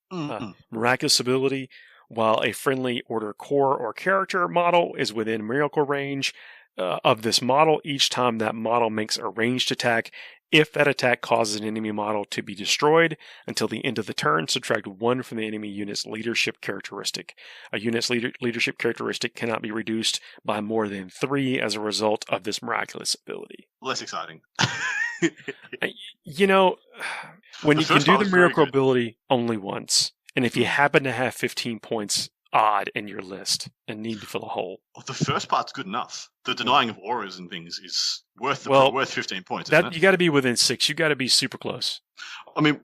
Miraculous ability, while a friendly order, core, or character model is within miracle range of this model, each time that model makes a ranged attack, if that attack causes an enemy model to be destroyed until the end of the turn, subtract 1 from the enemy unit's leadership characteristic. A unit's leadership characteristic cannot be reduced by more than 3 as a result of this miraculous ability. Less exciting. When you can do the miracle ability only once, and if you happen to have 15 points odd in your list and need to fill a hole. Well, the first part's good enough. The denying of auras and things is worth 15 points. That isn't it? you got to be within 6. You got to be super close. I mean,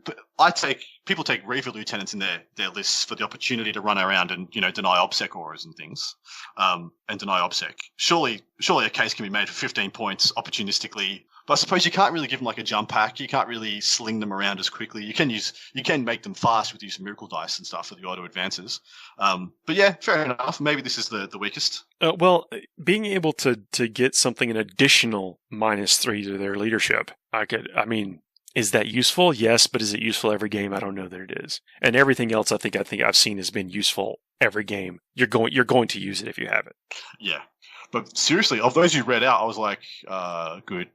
people take Reaver Lieutenants in their lists for the opportunity to run around and deny OBSEC auras and things, and deny OBSEC. Surely a case can be made for 15 points opportunistically. But I suppose you can't really give them like a jump pack. You can't really sling them around as quickly. You can make them fast with use of miracle dice and stuff for the auto advances. But yeah, fair enough. Maybe this is the weakest. Well, being able to get something an additional -3 to their leadership, is that useful? Yes, but is it useful every game? I don't know that it is. And everything else I think I've seen has been useful every game. You're going to use it if you have it. Yeah. But seriously, of those you read out, I was like, good.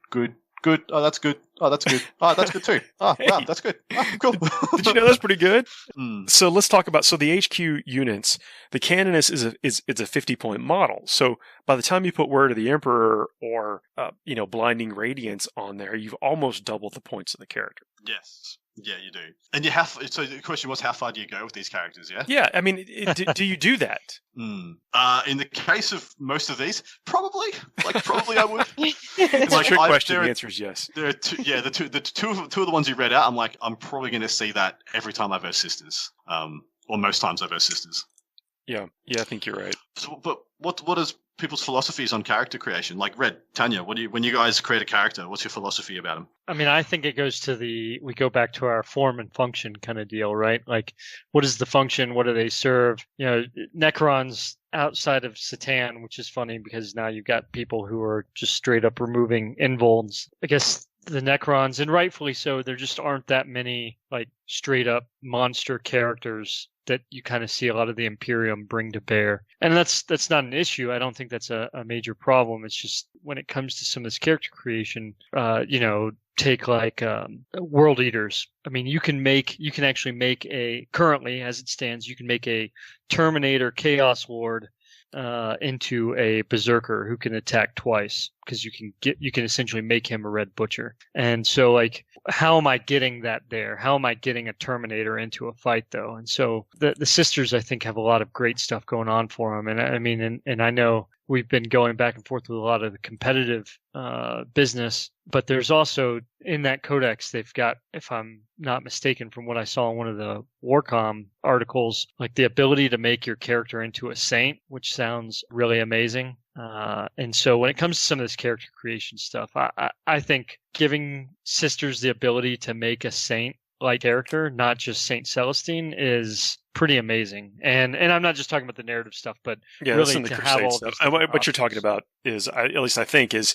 Oh, that's good. Oh, that's good. Oh, that's good too. Oh, Hey. wow, that's good. Oh, cool. Did you know that's pretty good? Mm. So let's talk about the HQ units. The Canonist is a 50-point model. So by the time you put Word of the Emperor or Blinding Radiance on there, you've almost doubled the points of the character. Yes. Yeah, you do. And so the question was, how far do you go with these characters, yeah? Yeah, I mean, do you do that? In the case of most of these, probably I would. It's a trick question. The answer is yes. There are two of the ones you read out, I'm probably going to see that every time I verse Sisters, or most times I verse Sisters. Yeah, I think you're right. So, but what is people's philosophies on character creation? Like Tanya, when you guys create a character, what's your philosophy about them? I mean, I think it goes to we go back to our form and function kind of deal, right? Like, what is the function? What do they serve? Necrons outside of Satan, which is funny because now you've got people who are just straight up removing invulns. I guess the Necrons, and rightfully so, there just aren't that many like straight up monster characters that you kind of see a lot of the Imperium bring to bear. And that's not an issue. I don't think that's a major problem. It's just when it comes to some of this character creation, take like World Eaters. I mean, you can actually make currently as it stands, you can make a Terminator Chaos Lord into a Berserker who can attack twice, because you can essentially make him a Red Butcher. And so, like, how am I getting that there? How am I getting a Terminator into a fight, though? And so the Sisters, I think, have a lot of great stuff going on for them. And I mean, and I know we've been going back and forth with a lot of the competitive business, but there's also in that Codex, they've got, if I'm not mistaken from what I saw in one of the Warcom articles, like the ability to make your character into a saint, which sounds really amazing. And so when it comes to some of this character creation stuff, I think giving Sisters the ability to make a saint-like character, not just Saint Celestine, is pretty amazing. And I'm not just talking about the narrative stuff, but really to have all stuff. What you're talking about is, at least I think, is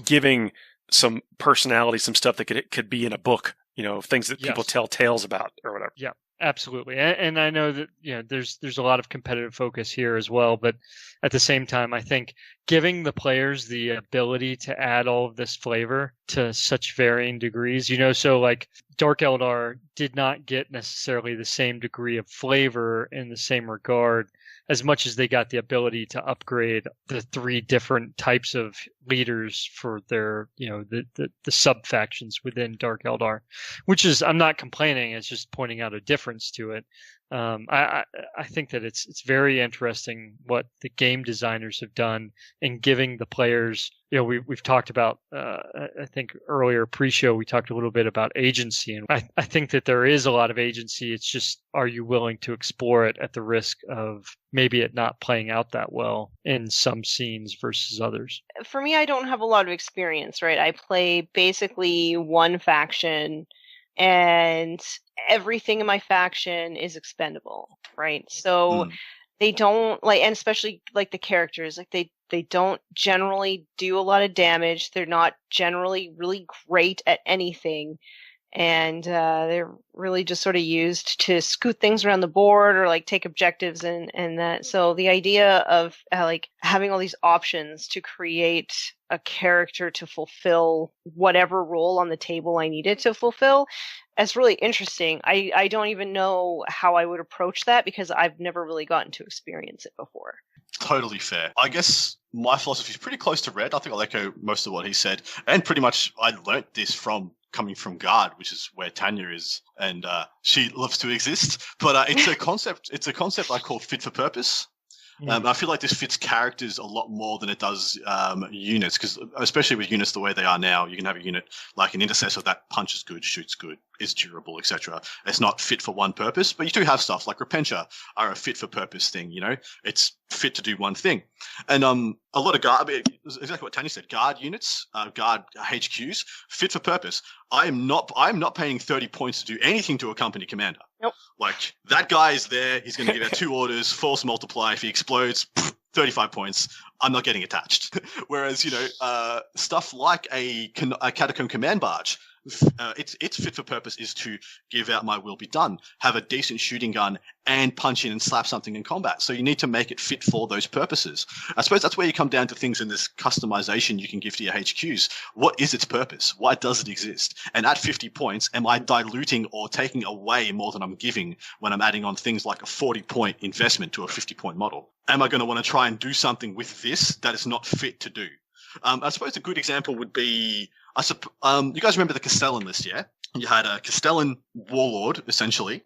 giving some personality, some stuff that could be in a book, things that people tell tales about or whatever. Yeah. Absolutely. And I know that, there's a lot of competitive focus here as well, but at the same time, I think giving the players the ability to add all of this flavor to such varying degrees, so like Dark Eldar did not get necessarily the same degree of flavor in the same regard as much as they got the ability to upgrade the 3 different types of leaders for their, the sub factions within Dark Eldar, which is, I'm not complaining. It's just pointing out a difference to it. I think that it's very interesting what the game designers have done in giving the players, we've talked about, I think earlier pre-show, we talked a little bit about agency, and I think that there is a lot of agency. It's just, are you willing to explore it at the risk of maybe it not playing out that well in some scenes versus others? For me, I don't have a lot of experience, right? I play basically one faction, and everything in my faction is expendable, right? So they don't and especially like the characters, like they don't generally do a lot of damage. They're not generally really great at anything. And they're really just sort of used to scoot things around the board or like take objectives and that. So the idea of like having all these options to create a character to fulfill whatever role on the table I needed to fulfill is really interesting. I don't even know how I would approach that because I've never really gotten to experience it before. Totally fair. I guess my philosophy is pretty close to Red. I think I'll echo most of what he said. And pretty much I learnt this from coming from Guard, which is where Tanya is, and she loves to exist. But it's a concept. It's a concept I call fit for purpose. I feel like this fits characters a lot more than it does units, because especially with units the way they are now, you can have a unit like an intercessor that punches good, shoots good, is durable, etc. It's not fit for one purpose, but you do have stuff like Repentia are a fit for purpose thing. It's fit to do one thing, and a lot of guard, exactly what Tanya said, guard units, guard HQs, fit for purpose. I'm not paying 30 points to do anything to a company commander. Nope. Like, that guy is there. He's going to give out 2 orders, force multiply. If he explodes, 35 points. I'm not getting attached. Whereas, stuff like a Catacomb Command Barge, its fit for purpose is to give out my will be done, have a decent shooting gun, and punch in and slap something in combat. So you need to make it fit for those purposes. I suppose that's where you come down to things in this customization you can give to your HQs. What is its purpose? Why does it exist? And at 50 points, am I diluting or taking away more than I'm giving when I'm adding on things like a 40-point investment to a 50-point model? Am I going to want to try and do something with this that is not fit to do? I suppose a good example would be, you guys remember the Castellan list, yeah? You had a Castellan warlord, essentially,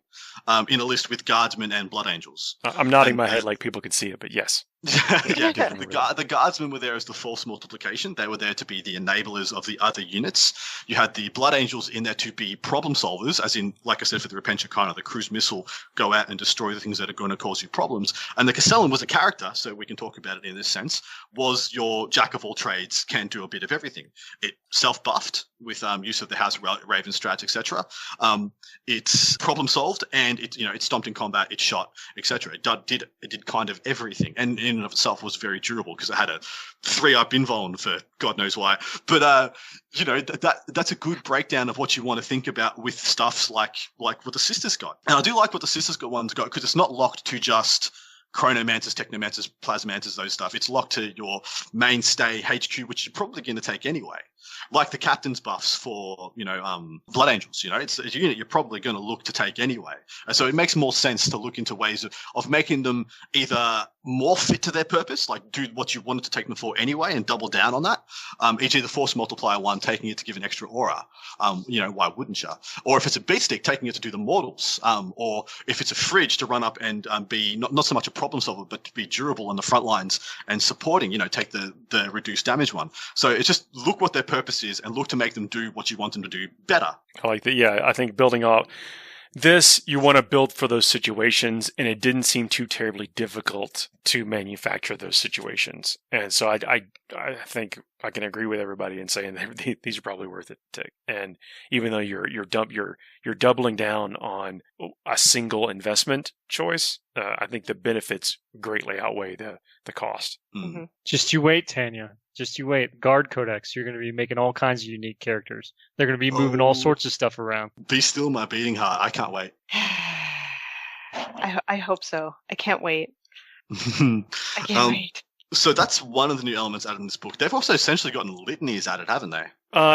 in a list with guardsmen and blood angels. I'm nodding my head like people could see it, but yes. The guardsmen were there as the force multiplication. They were there to be the enablers of the other units. You had the blood angels in there to be problem solvers, as in, like I said, for the Repentia kind of the cruise missile, go out and destroy the things that are going to cause you problems. And the Castellan was a character, so we can talk about it in this sense, was your jack of all trades, can do a bit of everything. It self-buffed with use of the House Raven strats, etc. It's problem solved, and it stomped in combat, it shot, etc. It did kind of everything, and in and of itself was very durable because it had a 3-up invuln for God knows why. But that's a good breakdown of what you want to think about with stuffs like what the Sisters got. And I do like what the Sisters ones got because it's not locked to just Chronomancers, Technomancers, Plasmancers, those stuff. It's locked to your mainstay HQ, which you're probably going to take anyway. Like the captain's buffs for, Blood Angels, it's a unit you're probably going to look to take anyway. And so it makes more sense to look into ways of making them either more fit to their purpose, like do what you wanted to take them for anyway and double down on that. E.g. the Force Multiplier one, taking it to give an extra aura. Why wouldn't you? Or if it's a beat stick, taking it to do the mortals. Or if it's a fridge, to run up and be not so much a problem solver, but to be durable on the front lines and supporting, take the reduced damage one. So it's just look what their purpose is and look to make them do what you want them to do better. I like that. Yeah, I think building up this, you want to build for those situations, and it didn't seem too terribly difficult to manufacture those situations. And so I think I can agree with everybody in saying that these are probably worth it. And even though you're doubling down on a single investment choice, I think the benefits greatly outweigh the cost. Mm-hmm. Just you wait, Tanya. Just you wait. Guard Codex, you're going to be making all kinds of unique characters. They're going to be moving all sorts of stuff around. Be still my beating heart. I can't wait. I hope so. I can't wait. I can't wait. So that's one of the new elements added in this book. They've also essentially gotten litanies added, haven't they?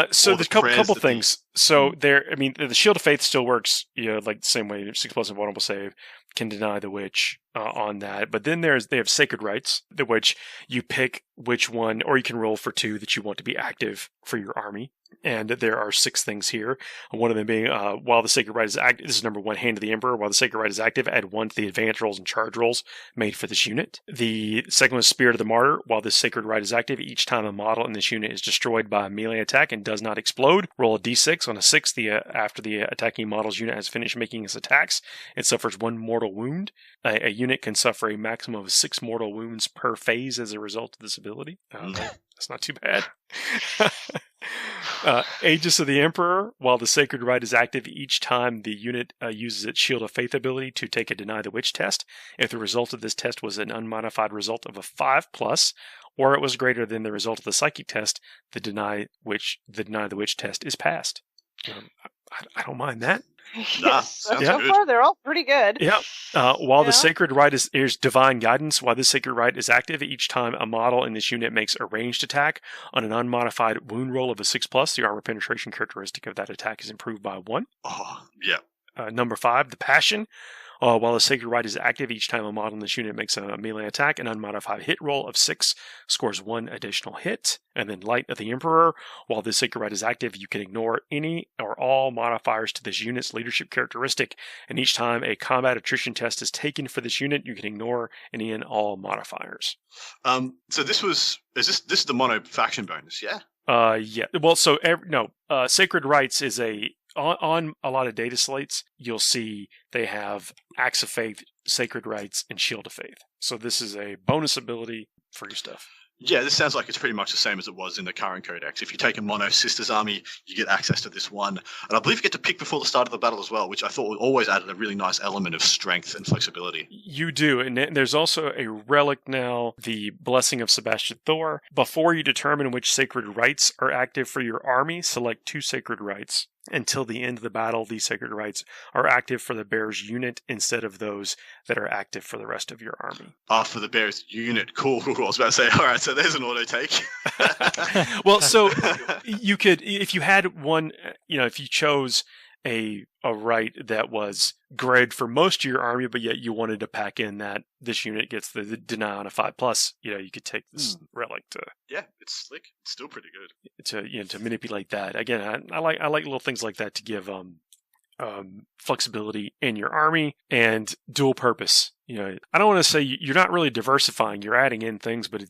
So there's a couple things. So the Shield of Faith still works, like the same way 6+ Invulnerable Save can deny the witch on that. But then they have Sacred Rites, the which you pick which one, or you can roll for 2 that you want to be active for your army. And there are 6 things here. One of them being, while the Sacred Rite is active, this is number 1, Hand of the Emperor. While the Sacred Rite is active, add 1 to the advance rolls and charge rolls made for this unit. The second one is Spirit of the Martyr. While the Sacred Rite is active, each time a model in this unit is destroyed by a melee attack and does not explode, roll a d6. On a 6, after the attacking model's unit has finished making its attacks, it suffers 1 mortal wound. A unit can suffer a maximum of 6 mortal wounds per phase as a result of this ability. That's not too bad. Aegis of the Emperor. While the Sacred Rite is active, each time the unit uses its Shield of Faith ability to take a Deny the Witch test, if the result of this test was an unmodified result of a 5+, or it was greater than the result of the Psychic test, the Deny the Witch test is passed. I don't mind that. Yes, so far they're all pretty good. Yeah. While the Sacred Rite is Divine Guidance, while this Sacred Rite is active, each time a model in this unit makes a ranged attack on an unmodified wound roll of a 6+, the armor penetration characteristic of that attack is improved by 1. Oh, yeah. Number 5, the Passion. While the Sacred Rite is active, each time a model in this unit makes a melee attack, an unmodified hit roll of 6 scores 1 additional hit. And then Light of the Emperor. While the Sacred Rite is active, you can ignore any or all modifiers to this unit's leadership characteristic. And each time a combat attrition test is taken for this unit, you can ignore any and all modifiers. So this is the mono faction bonus, yeah? Yeah. Well, so Sacred Rites is on a lot of data slates, you'll see they have Axe of Faith, Sacred Rites, and Shield of Faith. So this is a bonus ability for your stuff. Yeah, this sounds like it's pretty much the same as it was in the current Codex. If you take a mono Sisters army, you get access to this one. And I believe you get to pick before the start of the battle as well, which I thought always added a really nice element of strength and flexibility. You do, and there's also a relic now, the Blessing of Sebastian Thor. Before you determine which Sacred Rites are active for your army, select 2 Sacred Rites. Until the end of the battle, these Sacred Rites are active for the bear's unit instead of those that are active for the rest of your army. For the bear's unit. Cool. I was about to say, all right, so there's an auto take. Well, so you could, if you had one, if you chose a rite that was grid for most of your army, but yet you wanted to pack in that this unit gets the deny on a 5+, you could take this relic to. Yeah, it's slick. It's still pretty good. To manipulate that. Again, I like little things like that to give flexibility in your army and dual purpose. I don't want to say you're not really diversifying. You're adding in things, but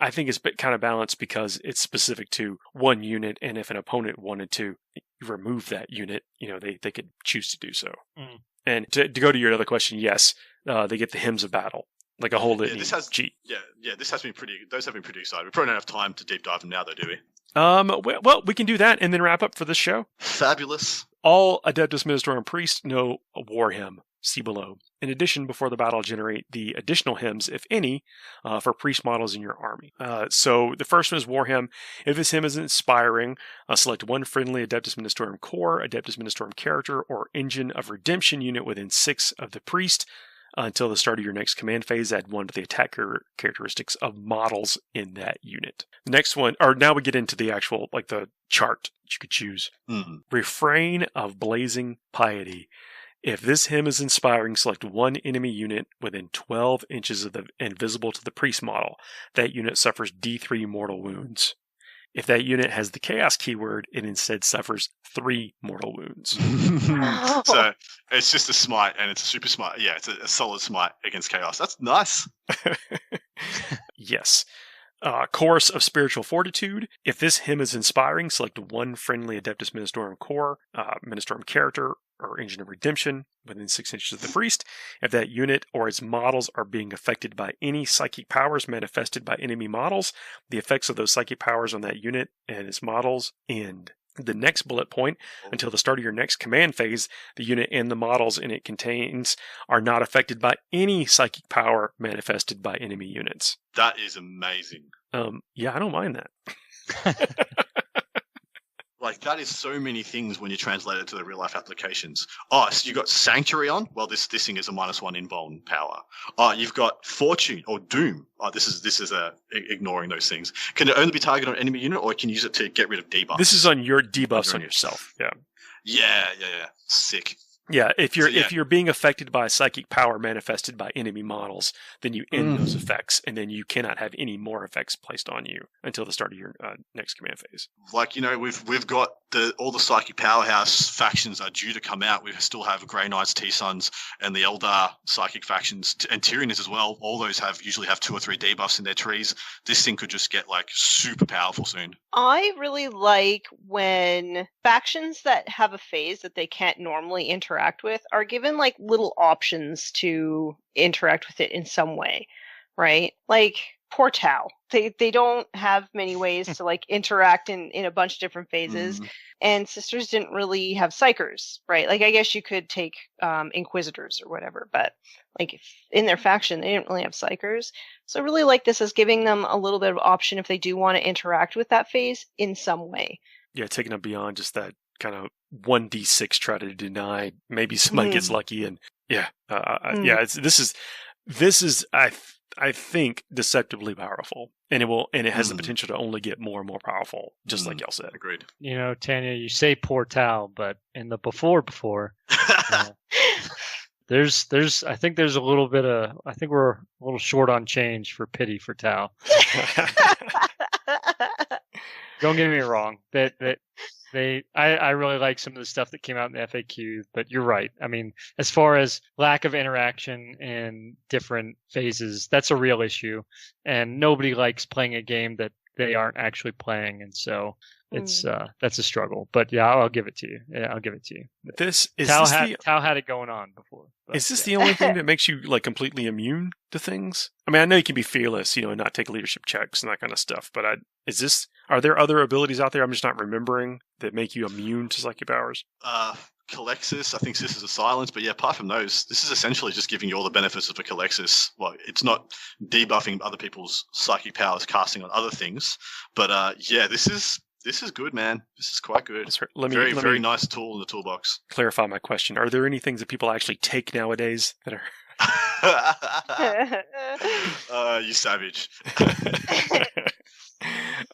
I think it's kind of balanced because it's specific to one unit. And if an opponent wanted to remove that unit, they could choose to do so. Mm. And to go to your other question, yes, they get the Hymns of Battle, like a whole litany. Those have been pretty exciting. We probably don't have time to deep dive them now, though, do we? Well, we can do that and then wrap up for this show. Fabulous. All Adeptus Ministorum priests know a war hymn. See below. In addition, before the battle, generate the additional hymns, if any, for priest models in your army. So the first one is War Hymn. If this hymn is inspiring, select one friendly Adeptus Ministorum core, Adeptus Ministorum character, or Engine of Redemption unit within 6 of the priest. Until the start of your next command phase, add 1 to the attack characteristics of models in that unit. The next one, or now we get into the actual, the chart that you could choose. Mm-hmm. Refrain of Blazing Piety. If this hymn is inspiring, select one enemy unit within 12 inches of and visible to the priest model. That unit suffers D3 mortal wounds. If that unit has the chaos keyword, it instead suffers 3 mortal wounds. So it's just a smite, and it's a super smite. Yeah, it's a solid smite against chaos. That's nice. Yes. Chorus of Spiritual Fortitude. If this hymn is inspiring, select one friendly Adeptus Ministorum core, Ministorum character, or Engine of Redemption within 6 inches of the priest. If that unit or its models are being affected by any psychic powers manifested by enemy models, the effects of those psychic powers on that unit and its models end. The next bullet point, until the start of your next command phase, the unit and the models in it contains are not affected by any psychic power manifested by enemy units. That is amazing. Yeah, I don't mind that. That is so many things when you translate it to the real life applications. Oh, so you got Sanctuary on? Well, this thing is a -1 invuln power. You've got Fortune or Doom. This is ignoring those things. Can it only be targeted on enemy unit, or can you use it to get rid of debuffs? This is on your debuffs on yourself. Yeah. Yeah. Sick. Yeah, if you're being affected by a psychic power manifested by enemy models, then you end those effects, and then you cannot have any more effects placed on you until the start of your next command phase. We've got all the psychic powerhouse factions are due to come out. We still have Grey Knights, T-Suns, and the Eldar psychic factions, and Tyranids as well. All those usually have 2 or 3 debuffs in their trees. This thing could just get super powerful soon. I really like when factions that have a phase that they can't normally interact with are given little options to interact with it in some way, right? Portal. They don't have many ways to interact in a bunch of different phases. And Sisters didn't really have Psychers, right? I guess you could take Inquisitors or whatever, but if in their faction they didn't really have Psychers. So I really like this as giving them a little bit of option if they do want to interact with that phase in some way. Yeah, taking it beyond just that kind of 1d6 try to deny. Maybe somebody gets lucky, and this is I think deceptively powerful, and it has the potential to only get more and more powerful, just like y'all said. Agreed. Tanya, you say Portal, but in the before, I think there's a little bit of, I think we're a little short on change for pity for Tau. Don't get me wrong. I really like some of the stuff that came out in the FAQ, but you're right. I mean, as far as lack of interaction in different phases, that's a real issue, and nobody likes playing a game that they aren't actually playing, and so it's that's a struggle. But yeah, I'll give it to you. Yeah, I'll give it to you. Tau had it going on before. But, is this the only thing that makes you like completely immune to things? I mean, I know you can be fearless, and not take leadership checks and that kind of stuff. But are there other abilities out there I'm just not remembering that make you immune to psychic powers? Calexis, I think Sisters of Silence, but yeah, apart from those, this is essentially just giving you all the benefits of a Calexis. Well, it's not debuffing other people's psychic powers casting on other things, but yeah, this is good, man. This is quite good. That's right. Very nice tool in the toolbox. Clarify my question. Are there any things that people actually take nowadays that are... You savage.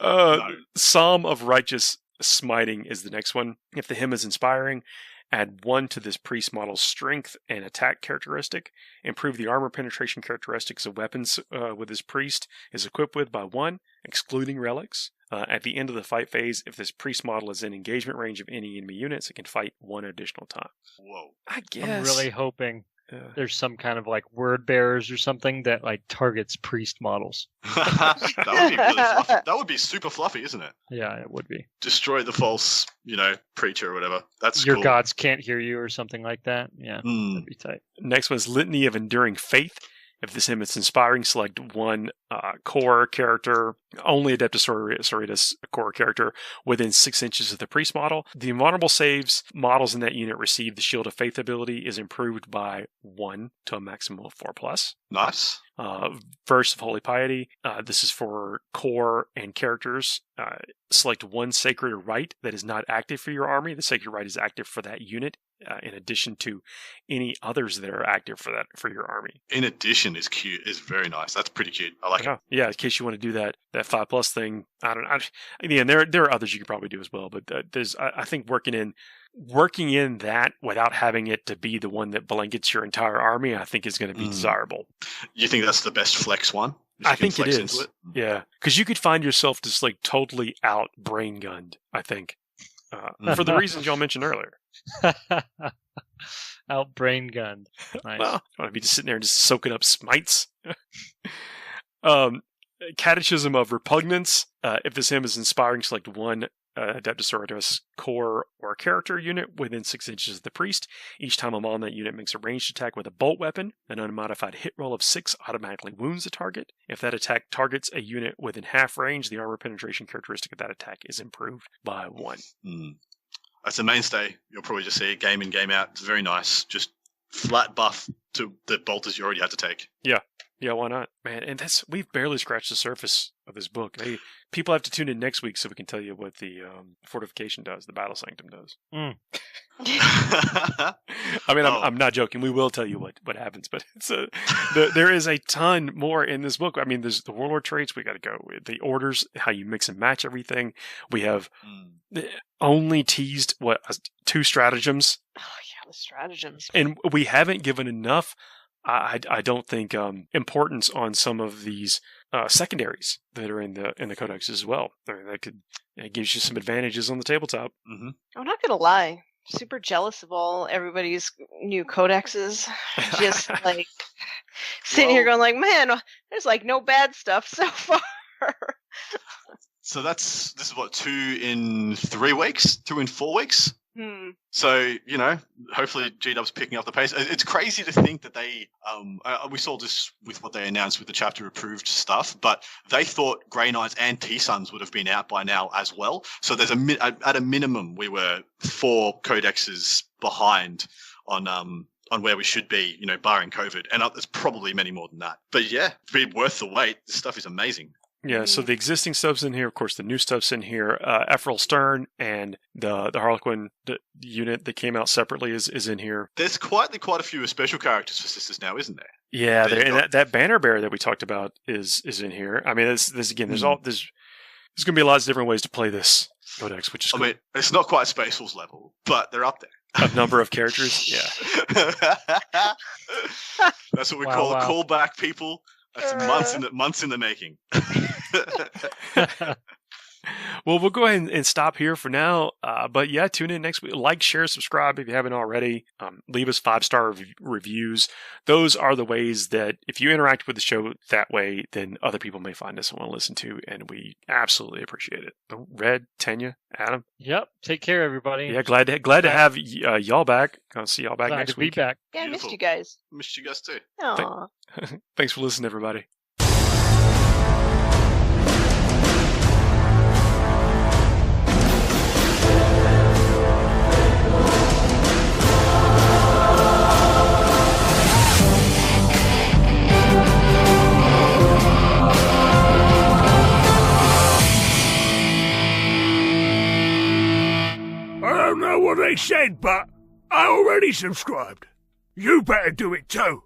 No. Psalm of Righteous Smiting is the next one. If the hymn is inspiring, add 1 to this priest model's strength and attack characteristic. Improve the armor penetration characteristics of weapons with this priest is equipped with by 1, excluding relics. At the end of the fight phase, if this priest model is in engagement range of any enemy units, it can fight 1 additional time. Whoa. I guess. I'm really hoping there's some kind of like word bearers or something that like targets priest models. That would be really fluffy. That would be super fluffy, isn't it? Yeah, it would be. Destroy the false, preacher or whatever. That's your cool. gods can't hear you or something like that. Yeah, that'd be tight. Next one is Litany of Enduring Faith. If this hymn is inspiring, select 1 core character, only Adepta Sororitas core character, within 6 inches of the priest model. The invulnerable saves models in that unit receive the Shield of Faith ability is improved by 1 to a maximum of 4+. Nice. Verse of Holy Piety. This is for core and characters. Select 1 sacred rite that is not active for your army. The sacred rite is active for that unit. In addition to any others that are active for your army. In addition is cute. Is very nice. That's pretty cute. I like it. Yeah, in case you want to do that 5+ thing. Again, there are others you could probably do as well, but I think working in that without having it to be the one that blankets your entire army, I think is going to be desirable. You think that's the best flex one? I think it is. Yeah, because you could find yourself just like totally out brain gunned. I think for the reasons y'all mentioned earlier. Out brain gunned. Nice. Well, I want to be just sitting there and just soaking up smites. Catechism of Repugnance. If this hymn is inspiring, select 1 Adepta Sororitas core or character unit within 6 inches of the priest. Each time a model in that unit makes a ranged attack with a bolt weapon, an unmodified hit roll of 6 automatically wounds the target. If that attack targets a unit within half range, the armor penetration characteristic of that attack is improved by 1. That's a mainstay. You'll probably just see it game in, game out. It's very nice. Just flat buff to the bolters you already had to take. Yeah, why not? Man, and we've barely scratched the surface of this book. People have to tune in next week so we can tell you what the fortification does, the Battle Sanctum does. I mean, I'm not joking. We will tell you what happens, but there is a ton more in this book. I mean, there's the warlord traits. We got to go with the orders, how you mix and match everything. We have only teased 2 stratagems. Oh yeah, the stratagems. And we haven't given enough. I don't think importance on some of these secondaries that are in the Codex as well. I mean, it gives you some advantages on the tabletop. Mm-hmm. I'm not gonna lie, super jealous of everybody's new codexes. Just like sitting here going like, man, there's like no bad stuff so far. So this is what, 2 in 3 weeks, 2 in 4 weeks. So, hopefully G-Dub's picking up the pace. It's crazy to think that they, we saw this with what they announced with the chapter approved stuff, but they thought Grey Knights and T-Suns would have been out by now as well. So there's at a minimum, we were 4 codexes behind on where we should be, barring COVID. And there's probably many more than that. But yeah, it'd be worth the wait. This stuff is amazing. Yeah, so the existing stuff's in here. Of course, the new stuff's in here. Ephrael Stern and the Harlequin unit that came out separately is in here. There's quite a few special characters for Sisters now, isn't there? Yeah, and that banner bearer that we talked about is in here. I mean, there's again, there's going to be lots of different ways to play this Codex, which is cool. I mean, it's not quite Space Wolves level, but they're up there. Of number of characters? Yeah. That's what we call a callback, people. That's months in the making. Well, we'll go ahead and stop here for now. But yeah, tune in next week. Like, share, subscribe if you haven't already. Leave us 5-star reviews. Those are the ways that if you interact with the show that way, then other people may find us and want to listen to, and we absolutely appreciate it. Red, Tanya, Adam. Yep. Take care, everybody. Yeah, glad to have y'all back. I'll see y'all back next week. Back. Yeah, I missed you guys. Missed you guys too. Aww. Thanks for listening, everybody. I don't know what they said, but I already subscribed. You better do it too.